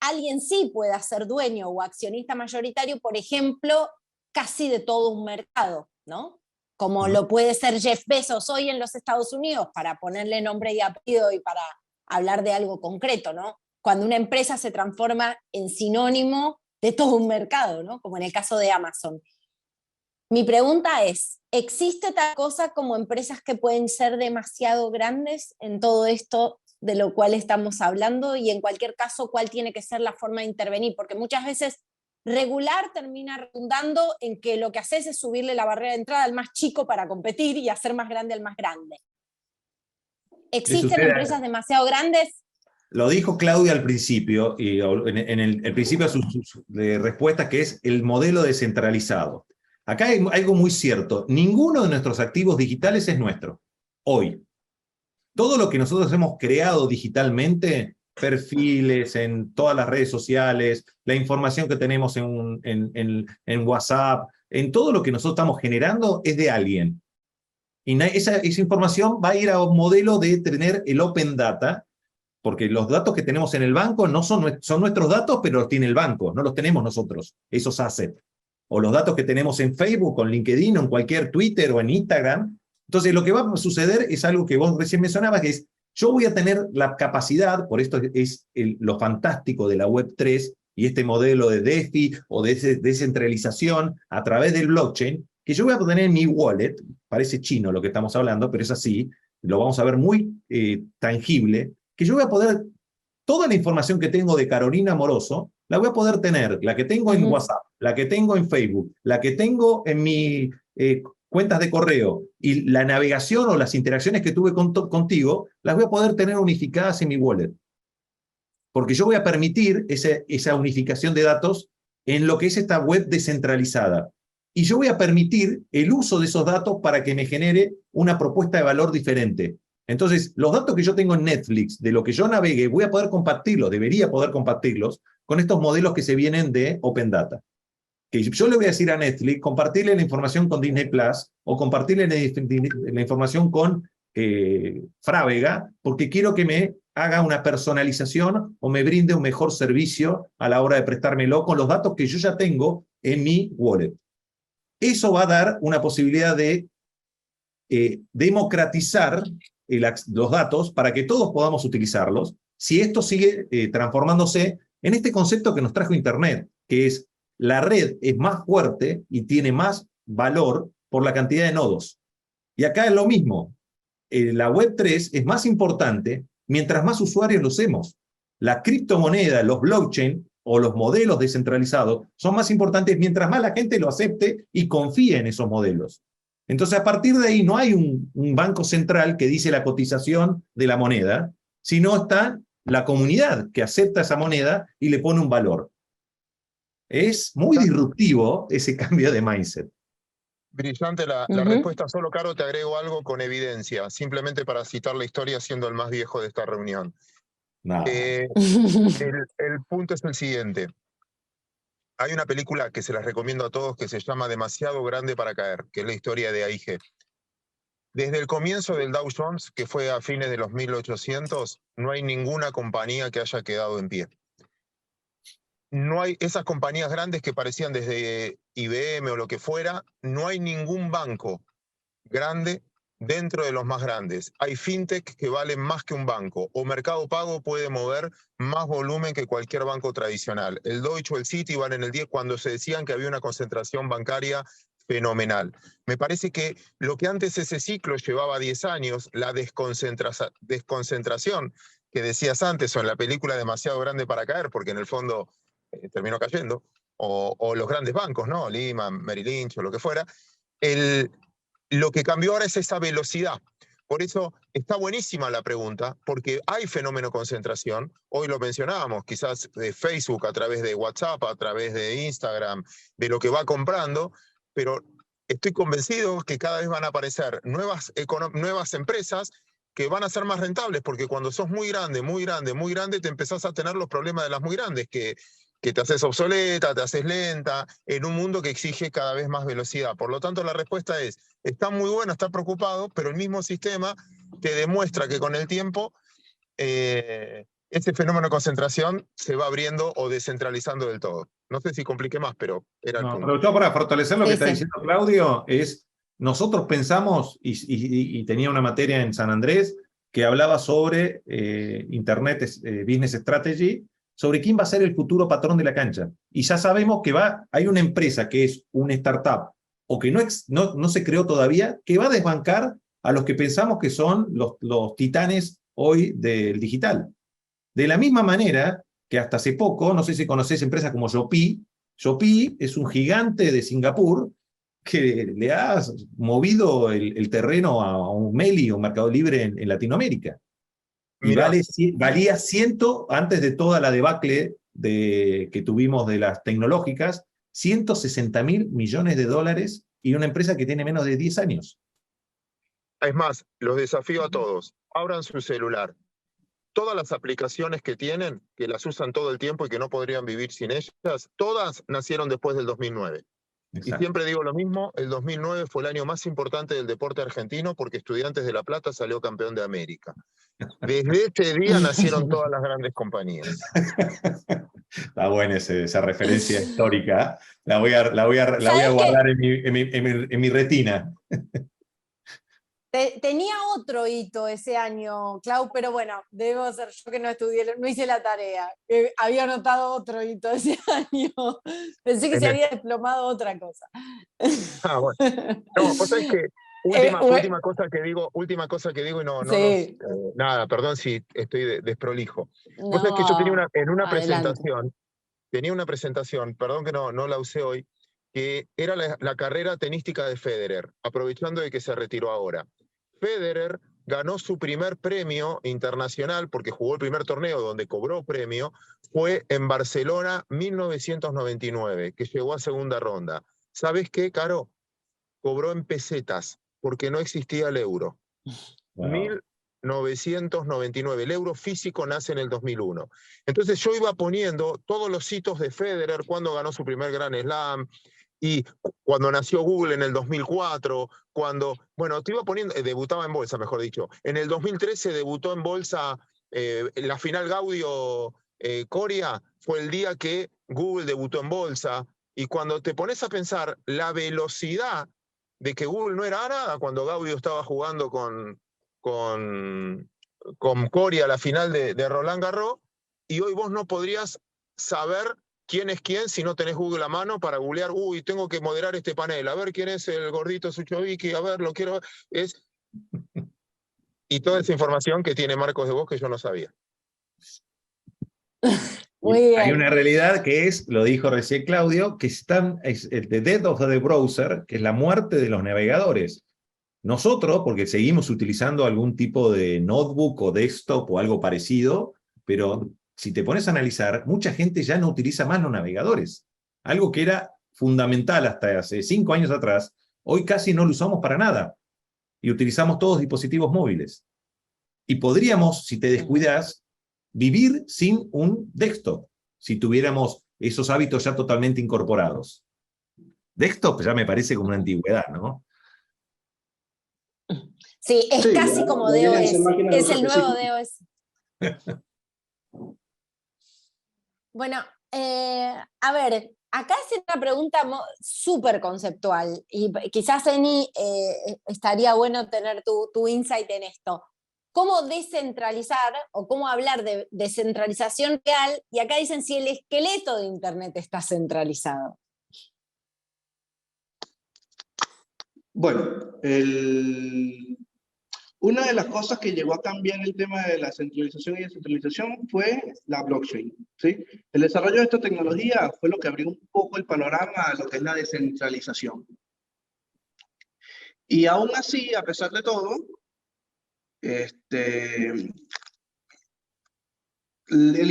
alguien sí pueda ser dueño o accionista mayoritario, por ejemplo, casi de todo un mercado, ¿no? Como lo puede ser Jeff Bezos hoy en los Estados Unidos, para ponerle nombre y apellido y para hablar de algo concreto, ¿no? Cuando una empresa se transforma en sinónimo de todo un mercado, ¿no? Como en el caso de Amazon. Mi pregunta es, ¿existe tal cosa como empresas que pueden ser demasiado grandes en todo esto de lo cual estamos hablando? Y en cualquier caso, ¿cuál tiene que ser la forma de intervenir? Porque muchas veces regular termina redundando en que lo que haces es subirle la barrera de entrada al más chico para competir y hacer más grande al más grande. ¿Existen empresas demasiado grandes? Lo dijo Claudia al principio, y en el principio de respuesta, que es el modelo descentralizado. Acá hay algo muy cierto. Ninguno de nuestros activos digitales es nuestro, hoy. Todo lo que nosotros hemos creado digitalmente, perfiles en todas las redes sociales, la información que tenemos en WhatsApp, en todo lo que nosotros estamos generando es de alguien. Y esa información va a ir a un modelo de tener el Open Data, porque los datos que tenemos en el banco no son nuestros datos, pero los tiene el banco, no los tenemos nosotros, esos assets. O los datos que tenemos en Facebook, o en LinkedIn, o en cualquier Twitter, o en Instagram. Entonces, lo que va a suceder es algo que vos recién mencionabas, que es, yo voy a tener la capacidad, por esto es lo fantástico de la Web3, y este modelo de DeFi, o de descentralización, a través del blockchain, que yo voy a tener en mi wallet, parece chino lo que estamos hablando, pero es así, lo vamos a ver muy tangible, que yo voy a poder, toda la información que tengo de Carolina Moroso, la voy a poder tener, la que tengo en WhatsApp, la que tengo en Facebook, la que tengo en mis cuentas de correo, y la navegación o las interacciones que tuve contigo, las voy a poder tener unificadas en mi wallet. Porque yo voy a permitir esa unificación de datos en lo que es esta web descentralizada. Y yo voy a permitir el uso de esos datos para que me genere una propuesta de valor diferente. Entonces, los datos que yo tengo en Netflix, de lo que yo navegue, voy a poder compartirlos, debería poder compartirlos con estos modelos que se vienen de Open Data. Que yo le voy a decir a Netflix, compartirle la información con Disney Plus, o compartirle la información con Frávega, porque quiero que me haga una personalización o me brinde un mejor servicio a la hora de prestármelo con los datos que yo ya tengo en mi wallet. Eso va a dar una posibilidad de democratizar los datos para que todos podamos utilizarlos, si esto sigue transformándose en este concepto que nos trajo Internet, que es la red es más fuerte y tiene más valor por la cantidad de nodos. Y acá es lo mismo. La Web3 es más importante mientras más usuarios lo usemos. La criptomoneda, los blockchain o los modelos descentralizados son más importantes mientras más la gente lo acepte y confíe en esos modelos. Entonces, a partir de ahí no hay un banco central que dice la cotización de la moneda, sino está la comunidad que acepta esa moneda y le pone un valor. Es muy disruptivo ese cambio de mindset. Brillante la respuesta. Solo, Caro, te agrego algo con evidencia, simplemente para citar la historia siendo el más viejo de esta reunión. No. El punto es el siguiente. Hay una película que se las recomiendo a todos que se llama Demasiado Grande para Caer, que es la historia de AIG. Desde el comienzo del Dow Jones, que fue a fines de los 1800, no hay ninguna compañía que haya quedado en pie. No hay esas compañías grandes que parecían desde IBM o lo que fuera, no hay ningún banco grande dentro de los más grandes. Hay fintech que valen más que un banco, o Mercado Pago puede mover más volumen que cualquier banco tradicional. El Deutsche o el Citi valen el 10 cuando se decían que había una concentración bancaria fenomenal. Me parece que lo que antes ese ciclo llevaba 10 años, la desconcentración que decías antes, o en la película Demasiado Grande para Caer, porque en el fondo terminó cayendo, o los grandes bancos, ¿no? Lehman, Merrill Lynch o lo que fuera, lo que cambió ahora es esa velocidad. Por eso está buenísima la pregunta, porque hay fenómeno concentración. Hoy lo mencionábamos, quizás de Facebook, a través de WhatsApp, a través de Instagram, de lo que va comprando, pero estoy convencido que cada vez van a aparecer nuevas empresas que van a ser más rentables, porque cuando sos muy grande, muy grande, muy grande, te empezás a tener los problemas de las muy grandes, que te haces obsoleta, te haces lenta, en un mundo que exige cada vez más velocidad. Por lo tanto, la respuesta es, está muy bueno, está preocupado, pero el mismo sistema te demuestra que con el tiempo este fenómeno de concentración se va abriendo o descentralizando del todo. No sé si compliqué más, pero era el punto. Pero yo, para fortalecer lo que está diciendo Claudio, es, nosotros pensamos, y tenía una materia en San Andrés que hablaba sobre Internet Business Strategy, sobre quién va a ser el futuro patrón de la cancha. Y ya sabemos que hay una empresa que es una startup, o que no se creó todavía, que va a desbancar a los que pensamos que son los titanes hoy del digital. De la misma manera que hasta hace poco, no sé si conocés empresas como Shopee. Shopee es un gigante de Singapur que le ha movido el terreno a un Meli o Mercado Libre en Latinoamérica. Y valía 100, antes de toda la debacle que tuvimos de las tecnológicas, 160.000 millones de dólares, y una empresa que tiene menos de 10 años. Es más, los desafío a todos. Abran su celular. Todas las aplicaciones que tienen, que las usan todo el tiempo y que no podrían vivir sin ellas, todas nacieron después del 2009. Exacto. Y siempre digo lo mismo, el 2009 fue el año más importante del deporte argentino porque Estudiantes de La Plata salió campeón de América. Desde ese día nacieron todas las grandes compañías. Está buena esa referencia histórica. La voy a guardar en mi retina. Tenía otro hito ese año, Clau, pero bueno, debo ser yo que no estudié, no hice la tarea. Había anotado otro hito ese año. Pensé que se había desplomado otra cosa. Ah, bueno. No, vos sabés que última cosa que digo y no sí. Nada, perdón si estoy desprolijo. Vos sabés que yo tenía en una presentación, tenía una presentación, perdón que no la usé hoy, que era la carrera tenística de Federer, aprovechando de que se retiró ahora. Federer ganó su primer premio internacional, porque jugó el primer torneo donde cobró premio, fue en Barcelona 1999, que llegó a segunda ronda. ¿Sabes qué, Caro? Cobró en pesetas, porque no existía el euro. Wow. 1999. El euro físico nace en el 2001. Entonces yo iba poniendo todos los hitos de Federer, cuando ganó su primer Grand Slam, y cuando nació Google en el 2004, cuando, bueno, te iba poniendo, debutaba en bolsa, mejor dicho. En el 2013 debutó en bolsa, la final Gaudio-Coria fue el día que Google debutó en bolsa, y cuando te pones a pensar la velocidad de que Google no era nada, cuando Gaudio estaba jugando con Coria la final de Roland Garros, y hoy vos no podrías saber quién es quién si no tenés Google a mano para googlear, uy, tengo que moderar este panel, a ver quién es el gordito Suchovicki, a ver, lo quiero ver. Y toda esa información que tiene Marcos de Vos que yo no sabía. Muy Hay bien. una realidad que es, lo dijo recién Claudio, que es el the death of the browser, que es la muerte de los navegadores. Nosotros, porque seguimos utilizando algún tipo de notebook o desktop o algo parecido, pero si te pones a analizar, mucha gente ya no utiliza más los navegadores. Algo que era fundamental hasta hace 5 años atrás, hoy casi no lo usamos para nada. Y utilizamos todos dispositivos móviles. Y podríamos, si te descuidas, vivir sin un desktop, si tuviéramos esos hábitos ya totalmente incorporados. Desktop ya me parece como una antigüedad, ¿no? Sí, es Sí, casi ya, como ya vienen a ser DOS. máquinas de Es el uso nuevo específico. DOS. Bueno, a ver, acá es una pregunta súper conceptual y quizás, Eni, estaría bueno tener tu insight en esto. ¿Cómo descentralizar o cómo hablar de descentralización real? Y acá dicen si el esqueleto de Internet está centralizado. Bueno, una de las cosas que llegó a cambiar el tema de la centralización y descentralización fue la blockchain, ¿sí? El desarrollo de esta tecnología fue lo que abrió un poco el panorama a lo que es la descentralización. Y aún así, a pesar de todo, el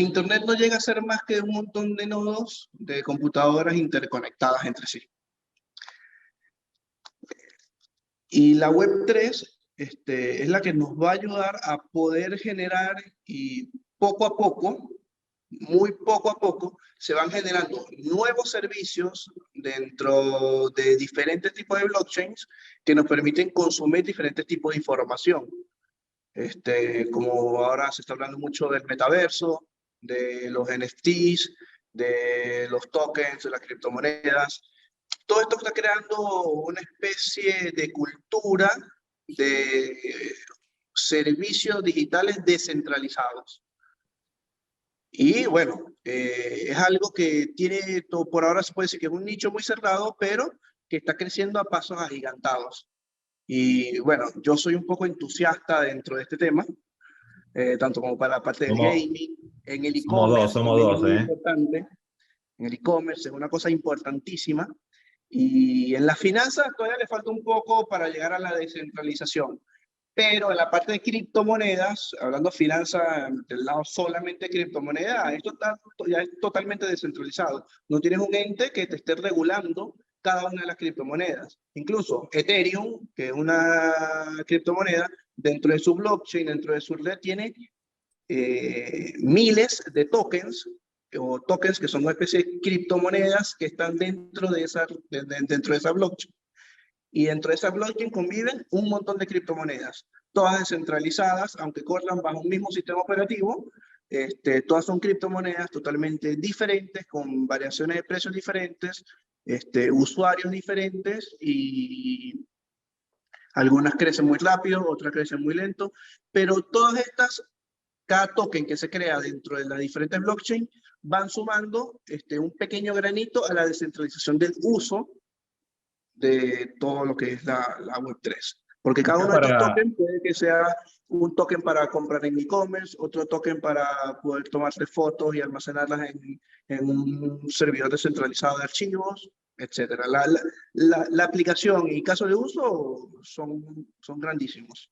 Internet no llega a ser más que un montón de nodos de computadoras interconectadas entre sí. Y la Web3 es la que nos va a ayudar a poder generar, y poco a poco, muy poco a poco, se van generando nuevos servicios dentro de diferentes tipos de blockchains que nos permiten consumir diferentes tipos de información. Como ahora se está hablando mucho del metaverso, de los NFTs, de los tokens, de las criptomonedas. Todo esto está creando una especie de cultura de servicios digitales descentralizados. Y bueno, es algo que tiene, por ahora se puede decir que es un nicho muy cerrado, pero que está creciendo a pasos agigantados. Y bueno, yo soy un poco entusiasta dentro de este tema, tanto como para la parte del gaming, en el e-commerce. Somos dos, muy importante. En el e-commerce es una cosa importantísima. Y en las finanzas todavía le falta un poco para llegar a la descentralización. Pero en la parte de criptomonedas, hablando de finanzas del lado solamente de criptomonedas, esto ya es totalmente descentralizado. No tienes un ente que te esté regulando cada una de las criptomonedas. Incluso Ethereum, que es una criptomoneda, dentro de su blockchain, dentro de su red, tiene miles de tokens, o tokens que son una especie de criptomonedas que están dentro de esa blockchain. Y dentro de esa blockchain conviven un montón de criptomonedas, todas descentralizadas, aunque corran bajo un mismo sistema operativo. Todas son criptomonedas totalmente diferentes, con variaciones de precios diferentes, usuarios diferentes, y algunas crecen muy rápido, otras crecen muy lento, pero todas estas, cada token que se crea dentro de las diferentes blockchains, van sumando un pequeño granito a la descentralización del uso de todo lo que es la Web3. Porque cada uno de estos tokens puede que sea un token para comprar en e-commerce, otro token para poder tomarse fotos y almacenarlas en un servidor descentralizado de archivos, etc. La aplicación y caso de uso son grandísimos.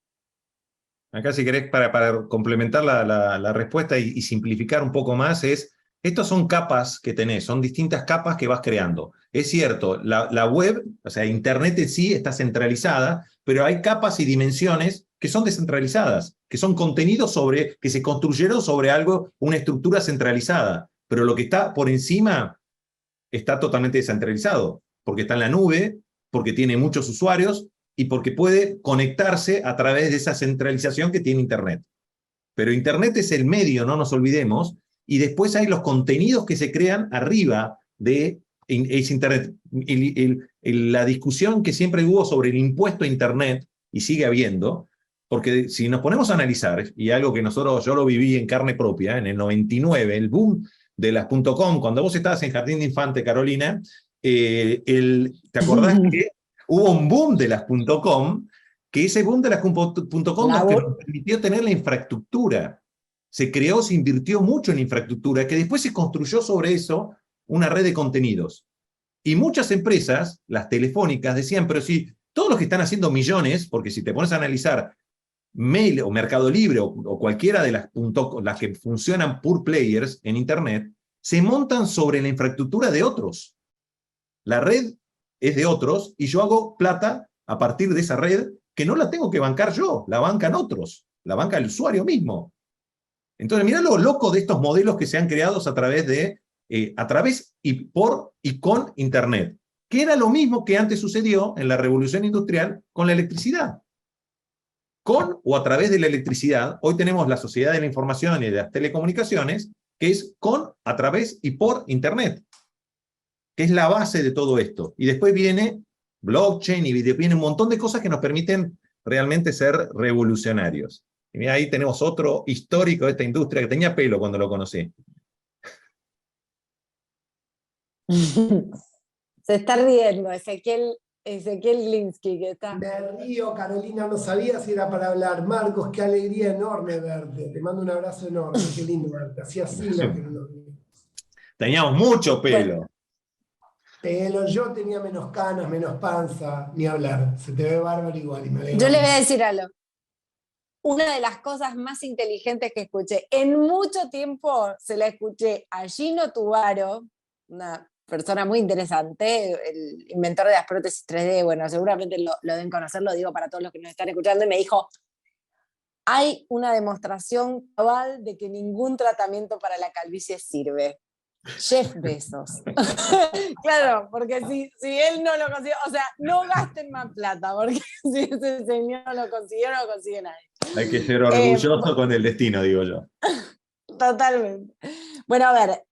Acá si querés, para complementar la respuesta y simplificar un poco más, estos son capas que tenés, son distintas capas que vas creando. Es cierto, la web, o sea, Internet en sí está centralizada, pero hay capas y dimensiones que son descentralizadas, que son contenidos que se construyeron sobre algo, una estructura centralizada, pero lo que está por encima está totalmente descentralizado, porque está en la nube, porque tiene muchos usuarios y porque puede conectarse a través de esa centralización que tiene Internet. Pero Internet es el medio, no nos olvidemos, y después hay los contenidos que se crean arriba de Internet. La discusión que siempre hubo sobre el impuesto a Internet, y sigue habiendo, porque si nos ponemos a analizar, y algo que yo lo viví en carne propia, en el 99, el boom de las .com, cuando vos estabas en Jardín de Infante, Carolina, ¿te acordás que hubo un boom de las .com, que ese boom de las .com nos permitió tener la infraestructura? Se creó, se invirtió mucho en infraestructura, que después se construyó sobre eso una red de contenidos. Y muchas empresas, las telefónicas, decían, pero si todos los que están haciendo millones, porque si te pones a analizar Mail o Mercado Libre o cualquiera de las que funcionan pure players en Internet, se montan sobre la infraestructura de otros. La red es de otros y yo hago plata a partir de esa red que no la tengo que bancar yo, la bancan otros, la banca el usuario mismo. Entonces, mirá lo loco de estos modelos que se han creado a través y por y con Internet, que era lo mismo que antes sucedió en la revolución industrial con la electricidad. Con o a través de la electricidad, hoy tenemos la sociedad de la información y de las telecomunicaciones, que es con, a través y por Internet, que es la base de todo esto. Y después viene blockchain y viene un montón de cosas que nos permiten realmente ser revolucionarios. Y mira, ahí tenemos otro histórico de esta industria que tenía pelo cuando lo conocí. Se está riendo Ezequiel Glinsky, que está... Me río, Carolina, no sabía si era para hablar. Marcos, qué alegría enorme verte. Te mando un abrazo enorme, qué lindo verte. Hacía siglos que no nos veíamos. Teníamos mucho pelo. Pero yo tenía menos canas, menos panza, ni hablar. Se te ve bárbaro igual. Y me Yo le voy a decir algo. Una de las cosas más inteligentes que escuché en mucho tiempo, se la escuché a Gino Tubaro, una persona muy interesante, el inventor de las prótesis 3D, bueno, seguramente lo deben conocer, lo digo para todos los que nos están escuchando, y me dijo, hay una demostración cabal de que ningún tratamiento para la calvicie sirve. Jeff Bezos. Claro, porque si él no lo consiguió, o sea, no gasten más plata, porque si ese señor lo consiguió, no lo consigue nadie. Hay que ser orgulloso con el destino, digo yo. Totalmente. Bueno, a ver.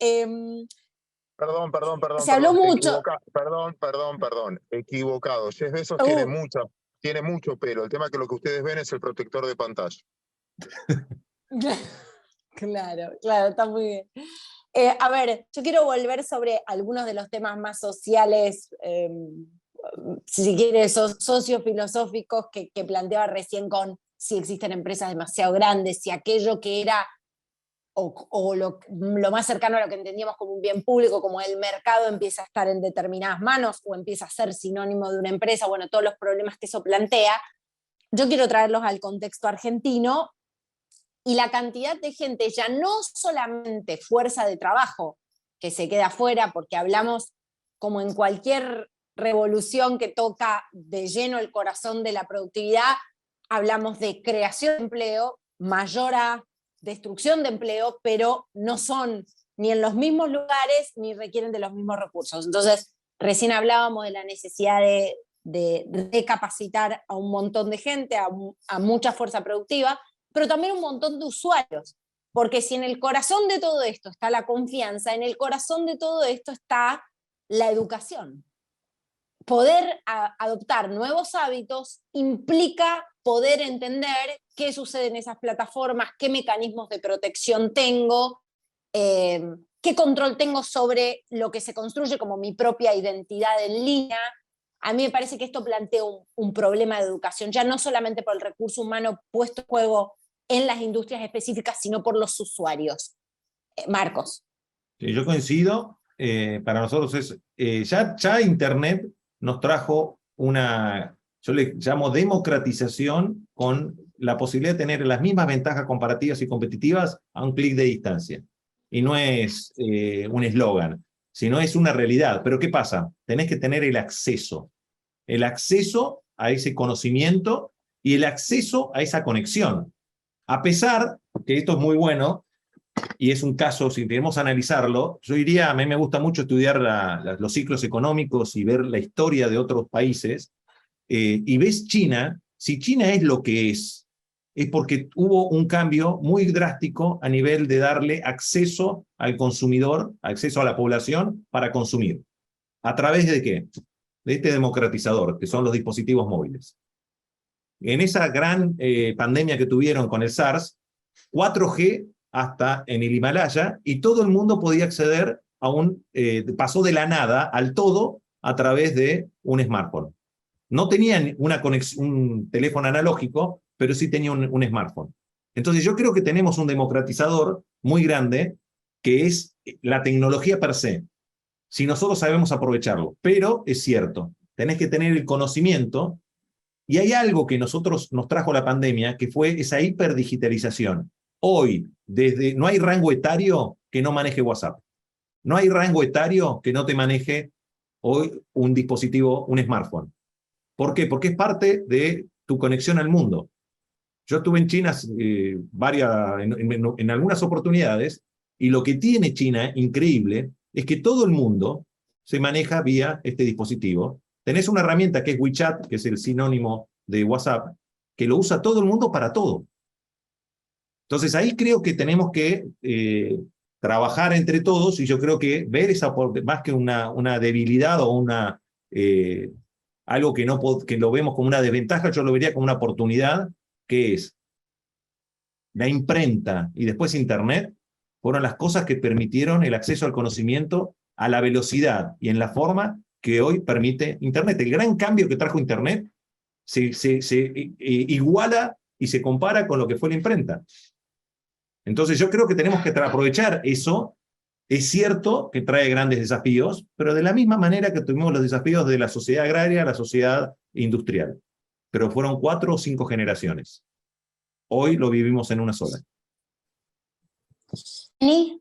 Perdón. Se habló mucho. Perdón. Equivocado. Jeff Bezos tiene mucho pelo. El tema es que lo que ustedes ven es el protector de pantalla. Claro, está muy bien. A ver, yo quiero volver sobre algunos de los temas más sociales, si quieres, sociofilosóficos que planteaba recién con si existen empresas demasiado grandes, si aquello que era o lo más cercano a lo que entendíamos como un bien público, como el mercado, empieza a estar en determinadas manos o empieza a ser sinónimo de una empresa, bueno, todos los problemas que eso plantea. Yo quiero traerlos al contexto argentino y la cantidad de gente, ya no solamente fuerza de trabajo, que se queda afuera, porque hablamos como en cualquier revolución que toca de lleno el corazón de la productividad, hablamos de creación de empleo, mayor a destrucción de empleo, pero no son ni en los mismos lugares ni requieren de los mismos recursos. Entonces, recién hablábamos de la necesidad de recapacitar a un montón de gente, a mucha fuerza productiva, pero también un montón de usuarios, porque si en el corazón de todo esto está la confianza, en el corazón de todo esto está la educación. Poder adoptar nuevos hábitos implica poder entender qué sucede en esas plataformas, qué mecanismos de protección tengo, qué control tengo sobre lo que se construye como mi propia identidad en línea, a mí me parece que esto plantea un problema de educación, ya no solamente por el recurso humano puesto en juego en las industrias específicas, sino por los usuarios. Marcos. Sí, yo coincido, para nosotros es, ya Internet nos trajo una, yo le llamo democratización, con la posibilidad de tener las mismas ventajas comparativas y competitivas a un clic de distancia. Y no es un eslogan, sino es una realidad. Pero ¿qué pasa? Tenés que tener el acceso a ese conocimiento y el acceso a esa conexión. A pesar que esto es muy bueno, y es un caso, si queremos analizarlo, yo diría, a mí me gusta mucho estudiar los ciclos económicos y ver la historia de otros países, y ves China, si China es lo que es porque hubo un cambio muy drástico a nivel de darle acceso al consumidor, acceso a la población para consumir. ¿A través de qué? De este democratizador, que son los dispositivos móviles. En esa gran pandemia que tuvieron con el SARS, 4G hasta en el Himalaya, y todo el mundo podía acceder a pasó de la nada al todo a través de un smartphone. No tenían un teléfono analógico, pero sí tenían un smartphone. Entonces yo creo que tenemos un democratizador muy grande, que es la tecnología per se, si nosotros sabemos aprovecharlo. Pero es cierto, tenés que tener el conocimiento, y hay algo que nos trajo la pandemia, que fue esa hiperdigitalización. Hoy, no hay rango etario que no maneje WhatsApp. No hay rango etario que no te maneje hoy un dispositivo, un smartphone. ¿Por qué? Porque es parte de tu conexión al mundo. Yo estuve en China en algunas oportunidades, y lo que tiene China, increíble, es que todo el mundo se maneja vía este dispositivo. Tenés una herramienta que es WeChat, que es el sinónimo de WhatsApp, que lo usa todo el mundo para todo. Entonces ahí creo que tenemos que trabajar entre todos, y yo creo que ver esa, más que una debilidad o algo que lo vemos como una desventaja, yo lo vería como una oportunidad, que es la imprenta y después Internet, fueron las cosas que permitieron el acceso al conocimiento a la velocidad y en la forma que hoy permite Internet. El gran cambio que trajo Internet se iguala y se compara con lo que fue la imprenta. Entonces yo creo que tenemos que aprovechar eso. Es cierto que trae grandes desafíos, pero de la misma manera que tuvimos los desafíos de la sociedad agraria a la sociedad industrial. Pero fueron 4 o 5 generaciones. Hoy lo vivimos en una sola. ¿Y?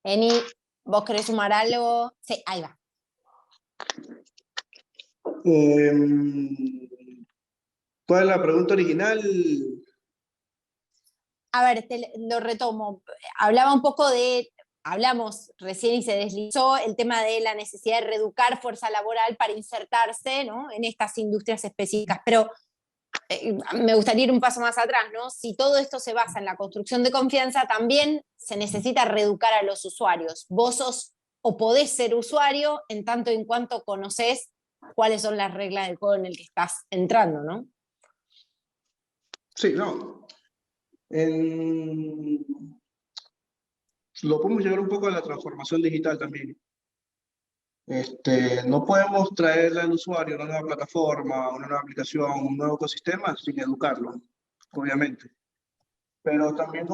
Eni, ¿vos querés sumar algo? Sí, ahí va. ¿Cuál es la pregunta original? A ver, lo retomo. Hablamos recién y se deslizó el tema de la necesidad de reeducar fuerza laboral para insertarse, ¿no?, en estas industrias específicas, pero me gustaría ir un paso más atrás, ¿no? Si todo esto se basa en la construcción de confianza, también se necesita reeducar a los usuarios. Vos sos o podés ser usuario en tanto en cuanto conocés cuáles son las reglas del juego en el que estás entrando, ¿no? Sí, no. Lo podemos llevar un poco a la transformación digital también. No podemos traerle al usuario una nueva plataforma, una nueva aplicación, un nuevo ecosistema sin educarlo, obviamente. Pero también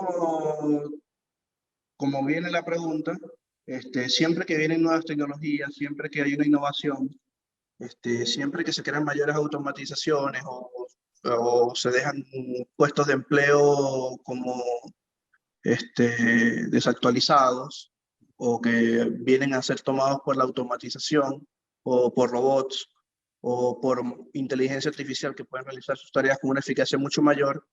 como viene la pregunta, siempre que vienen nuevas tecnologías, siempre que hay una innovación, siempre que se crean mayores automatizaciones o se dejan puestos de empleo como desactualizados, o que vienen a ser tomados por la automatización o por robots o por inteligencia artificial que pueden realizar sus tareas con una eficacia mucho mayor,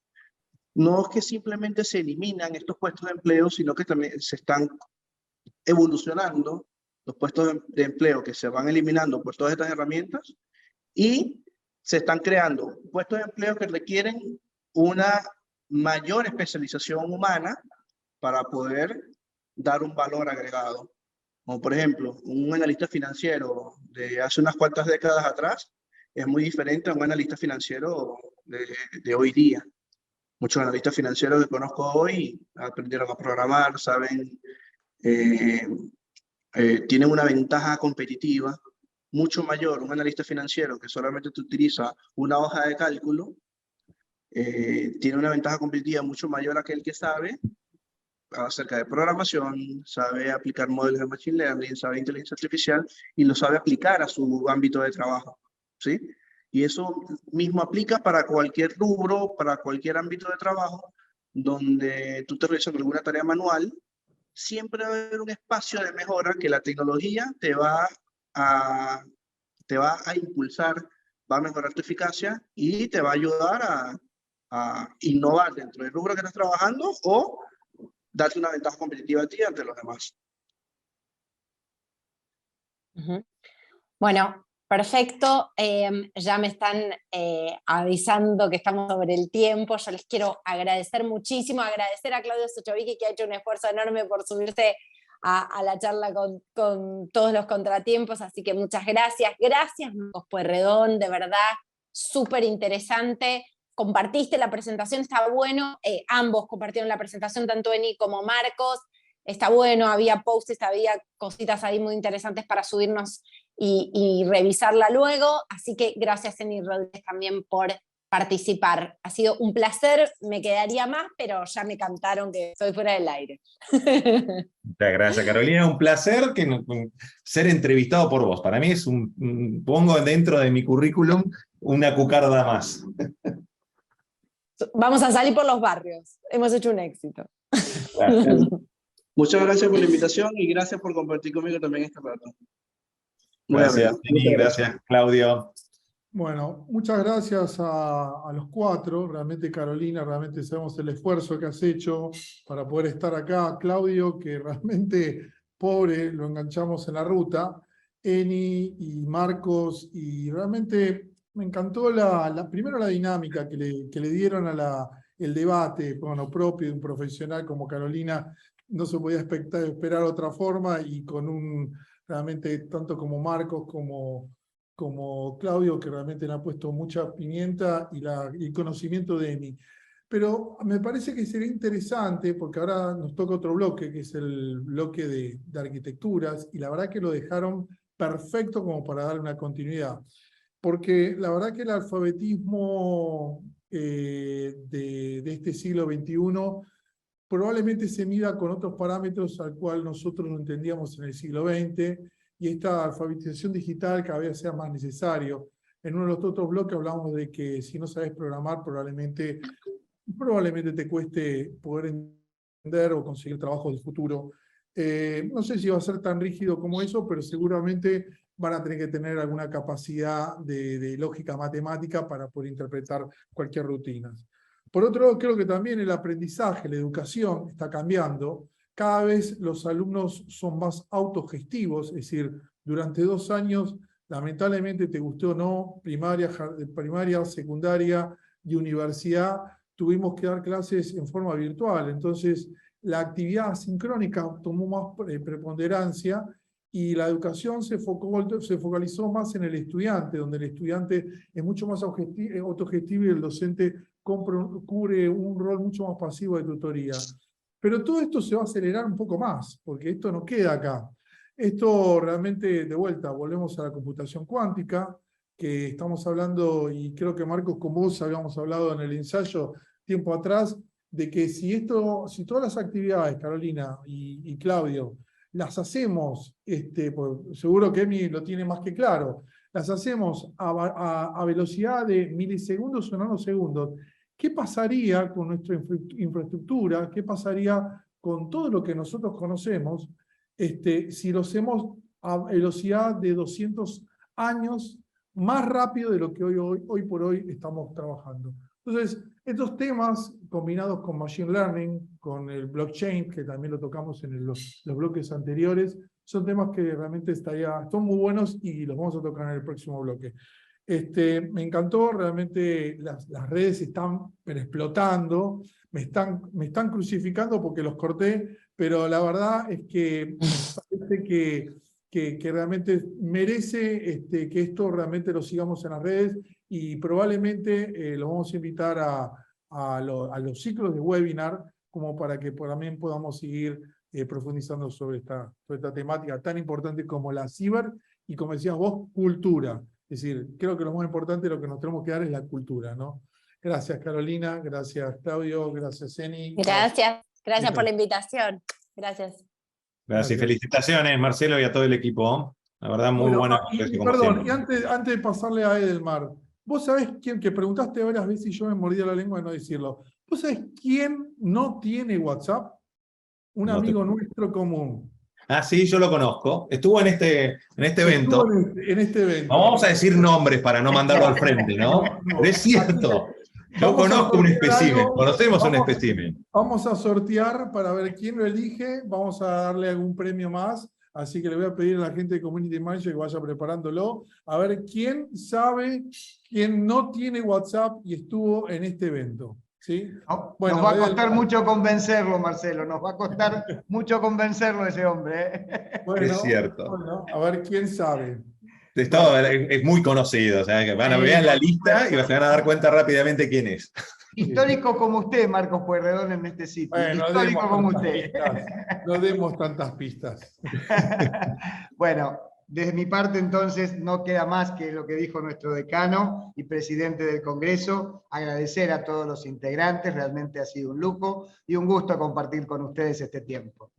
no es que simplemente se eliminan estos puestos de empleo, sino que también se están evolucionando los puestos de empleo que se van eliminando por todas estas herramientas, y se están creando puestos de empleo que requieren una mayor especialización humana para poder dar un valor agregado. Como por ejemplo, un analista financiero de hace unas cuantas décadas atrás es muy diferente a un analista financiero de hoy día. Muchos analistas financieros que conozco hoy aprendieron a programar, saben tienen una ventaja competitiva mucho mayor. Un analista financiero que solamente te utiliza una hoja de cálculo, tiene una ventaja competitiva mucho mayor a aquel que sabe acerca de programación, sabe aplicar modelos de Machine Learning, sabe inteligencia artificial y lo sabe aplicar a su ámbito de trabajo, ¿sí? Y eso mismo aplica para cualquier rubro, para cualquier ámbito de trabajo, donde tú te realizas alguna tarea manual, siempre va a haber un espacio de mejora que la tecnología te va a impulsar, va a mejorar tu eficacia y te va a ayudar a innovar dentro del rubro que estás trabajando o darte una ventaja competitiva a ti ante los demás. Bueno, perfecto. Ya me están avisando que estamos sobre el tiempo. Yo les quiero agradecer muchísimo, agradecer a Claudio Suchovicki, que ha hecho un esfuerzo enorme por subirse a la charla con todos los contratiempos, así que muchas gracias. Gracias, Marcos Pueyrredón, de verdad, súper interesante. Compartiste la presentación, está bueno. Ambos compartieron la presentación, tanto Eni como Marcos. Está bueno, había posts, había cositas ahí muy interesantes para subirnos y revisarla luego. Así que gracias, Eni Rodríguez, también por participar. Ha sido un placer, me quedaría más, pero ya me cantaron que estoy fuera del aire. Muchas gracias, Carolina. Un placer ser entrevistado por vos. Para mí es pongo dentro de mi currículum una cucarda más. Vamos a salir por los barrios. Hemos hecho un éxito. Gracias. Muchas gracias por la invitación y gracias por compartir conmigo también este rato. Gracias, Eni, gracias, Claudio. Bueno, muchas gracias a los cuatro. Realmente, Carolina, realmente sabemos el esfuerzo que has hecho para poder estar acá. Claudio, que realmente, pobre, lo enganchamos en la ruta. Eni y Marcos, y realmente me encantó primero la dinámica que le dieron el debate, bueno, propio de un profesional como Carolina. No se podía esperar otra forma, y con realmente tanto como Marcos como Claudio, que realmente le ha puesto mucha pimienta, y el conocimiento de Eni. Pero me parece que sería interesante, porque ahora nos toca otro bloque, que es el bloque de arquitecturas, y la verdad que lo dejaron perfecto como para darle una continuidad. Porque la verdad que el alfabetismo de este siglo XXI probablemente se mida con otros parámetros al cual nosotros no entendíamos en el siglo XX, y esta alfabetización digital cada vez sea más necesario. En uno de los otros bloques hablamos de que si no sabes programar, probablemente te cueste poder entender o conseguir trabajo del futuro. No sé si va a ser tan rígido como eso, pero seguramente van a tener que tener alguna capacidad de lógica matemática para poder interpretar cualquier rutina. Por otro lado, creo que también el aprendizaje, la educación está cambiando. Cada vez los alumnos son más autogestivos, es decir, durante 2 años, lamentablemente, te guste o no, primaria, secundaria y universidad, tuvimos que dar clases en forma virtual. Entonces, la actividad asincrónica tomó más preponderancia, y la educación se focalizó más en el estudiante, donde el estudiante es mucho más autogestivo y el docente cubre un rol mucho más pasivo de tutoría. Pero todo esto se va a acelerar un poco más, porque esto no queda acá. Esto realmente, de vuelta, volvemos a la computación cuántica, que estamos hablando, y creo que Marcos, con vos habíamos hablado en el ensayo tiempo atrás, de que si todas las actividades, Carolina y Claudio, las hacemos, pues seguro que Emi lo tiene más que claro, las hacemos a velocidad de milisegundos o nanosegundos, ¿qué pasaría con nuestra infraestructura? ¿Qué pasaría con todo lo que nosotros conocemos si lo hacemos a velocidad de 200 años más rápido de lo que hoy por hoy estamos trabajando? Entonces, estos temas combinados con Machine Learning, con el blockchain, que también lo tocamos en los bloques anteriores, son temas que realmente son muy buenos y los vamos a tocar en el próximo bloque. Me encantó, realmente las redes están explotando, me están crucificando porque los corté, pero la verdad es que parece que realmente merece que esto realmente lo sigamos en las redes, y probablemente lo vamos a invitar a los ciclos de webinar, como para que también podamos seguir profundizando sobre esta temática tan importante como la ciber y, como decías vos, cultura. Es decir, creo que lo más importante, lo que nos tenemos que dar es la cultura, ¿no? Gracias, Carolina, gracias, Claudio, gracias, Eni. Gracias por la invitación. Gracias. Gracias y felicitaciones, Marcelo, y a todo el equipo. La verdad, muy Bueno, buena. perdón, y antes de pasarle a Edelmar, vos sabés quién, que preguntaste varias veces y yo me mordía la lengua de no decirlo. ¿Vos sabés quién no tiene WhatsApp? Un amigo nuestro común. Ah, sí, yo lo conozco. Estuvo en este evento. En este evento. No vamos a decir nombres para no mandarlo al frente, ¿no? No. Pero es cierto. Yo conozco un espécimen, conocemos un espécimen. Vamos a sortear para ver quién lo elige, vamos a darle algún premio más, así que le voy a pedir a la gente de Community Manager que vaya preparándolo, a ver quién sabe, quién no tiene WhatsApp y estuvo en este evento. ¿Sí? Bueno, nos va a costar mucho convencerlo, Marcelo, nos va a costar mucho convencerlo ese hombre. Bueno, es cierto. Bueno, a ver quién sabe. Es muy conocido, o sea, que van a ver la lista y se van a dar cuenta rápidamente quién es. Histórico como usted, Marcos Pueyrredón, en este sitio. Bueno, histórico como usted. No demos tantas pistas. Bueno, desde mi parte entonces no queda más que lo que dijo nuestro decano y presidente del Congreso, agradecer a todos los integrantes, realmente ha sido un lujo y un gusto compartir con ustedes este tiempo.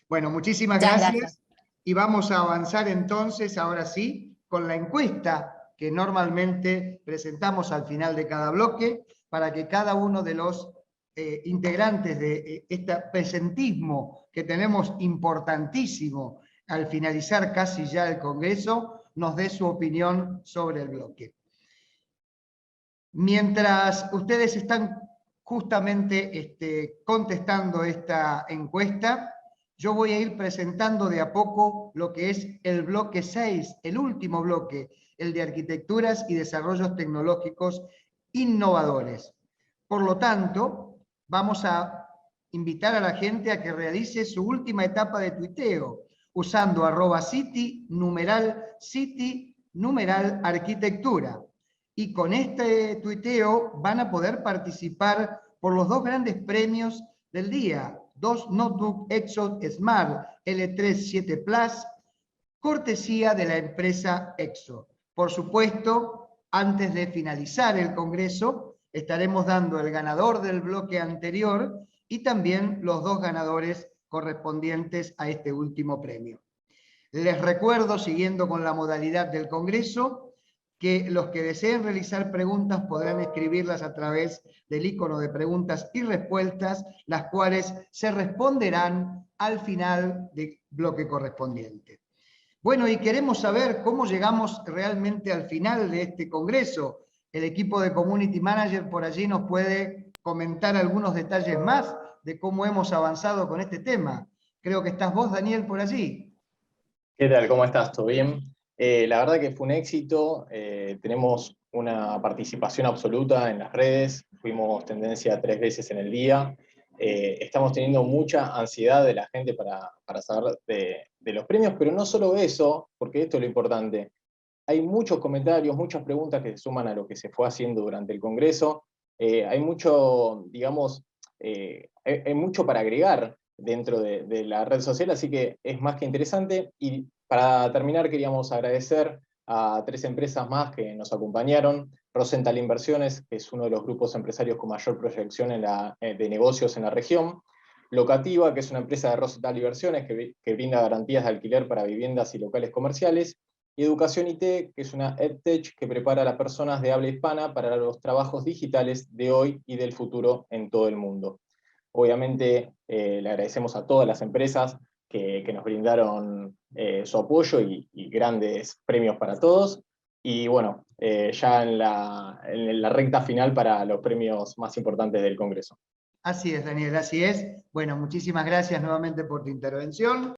Bueno, muchísimas gracias. Y vamos a avanzar entonces, ahora sí, con la encuesta que normalmente presentamos al final de cada bloque, para que cada uno de los integrantes de este presentismo que tenemos importantísimo al finalizar casi ya el Congreso, nos dé su opinión sobre el bloque. Mientras ustedes están justamente contestando esta encuesta, yo voy a ir presentando de a poco lo que es el bloque 6, el último bloque, el de arquitecturas y desarrollos tecnológicos innovadores. Por lo tanto, vamos a invitar a la gente a que realice su última etapa de tuiteo, usando @City, numeral arquitectura. Y con este tuiteo van a poder participar por los dos grandes premios del día, 2 notebook Exo Smart L3 7 Plus, cortesía de la empresa Exo. Por supuesto, antes de finalizar el Congreso, estaremos dando el ganador del bloque anterior y también los dos ganadores correspondientes a este último premio. Les recuerdo, siguiendo con la modalidad del Congreso, que los que deseen realizar preguntas podrán escribirlas a través del icono de preguntas y respuestas, las cuales se responderán al final del bloque correspondiente. Bueno, y queremos saber cómo llegamos realmente al final de este Congreso. El equipo de Community Manager por allí nos puede comentar algunos detalles más de cómo hemos avanzado con este tema. Creo que estás vos, Daniel, por allí. ¿Qué tal? ¿Cómo estás? ¿Todo bien? La verdad que fue un éxito. Tenemos una participación absoluta en las redes. Fuimos tendencia 3 veces en el día. Estamos teniendo mucha ansiedad de la gente para saber de los premios, pero no solo eso, porque esto es lo importante. Hay muchos comentarios, muchas preguntas que se suman a lo que se fue haciendo durante el Congreso. Hay mucho, digamos, hay mucho para agregar dentro de la red social, así que es más que interesante. Y para terminar, queríamos agradecer a 3 empresas más que nos acompañaron. Rosenthal Inversiones, que es uno de los grupos empresarios con mayor proyección de negocios en la región. Locativa, que es una empresa de Rosenthal Inversiones que brinda garantías de alquiler para viviendas y locales comerciales. Y Educación IT, que es una EdTech que prepara a las personas de habla hispana para los trabajos digitales de hoy y del futuro en todo el mundo. Obviamente le agradecemos a todas las empresas que nos brindaron su apoyo y grandes premios para todos. Y bueno, ya en la recta final para los premios más importantes del Congreso. Así es, Daniel, así es. Bueno, muchísimas gracias nuevamente por tu intervención.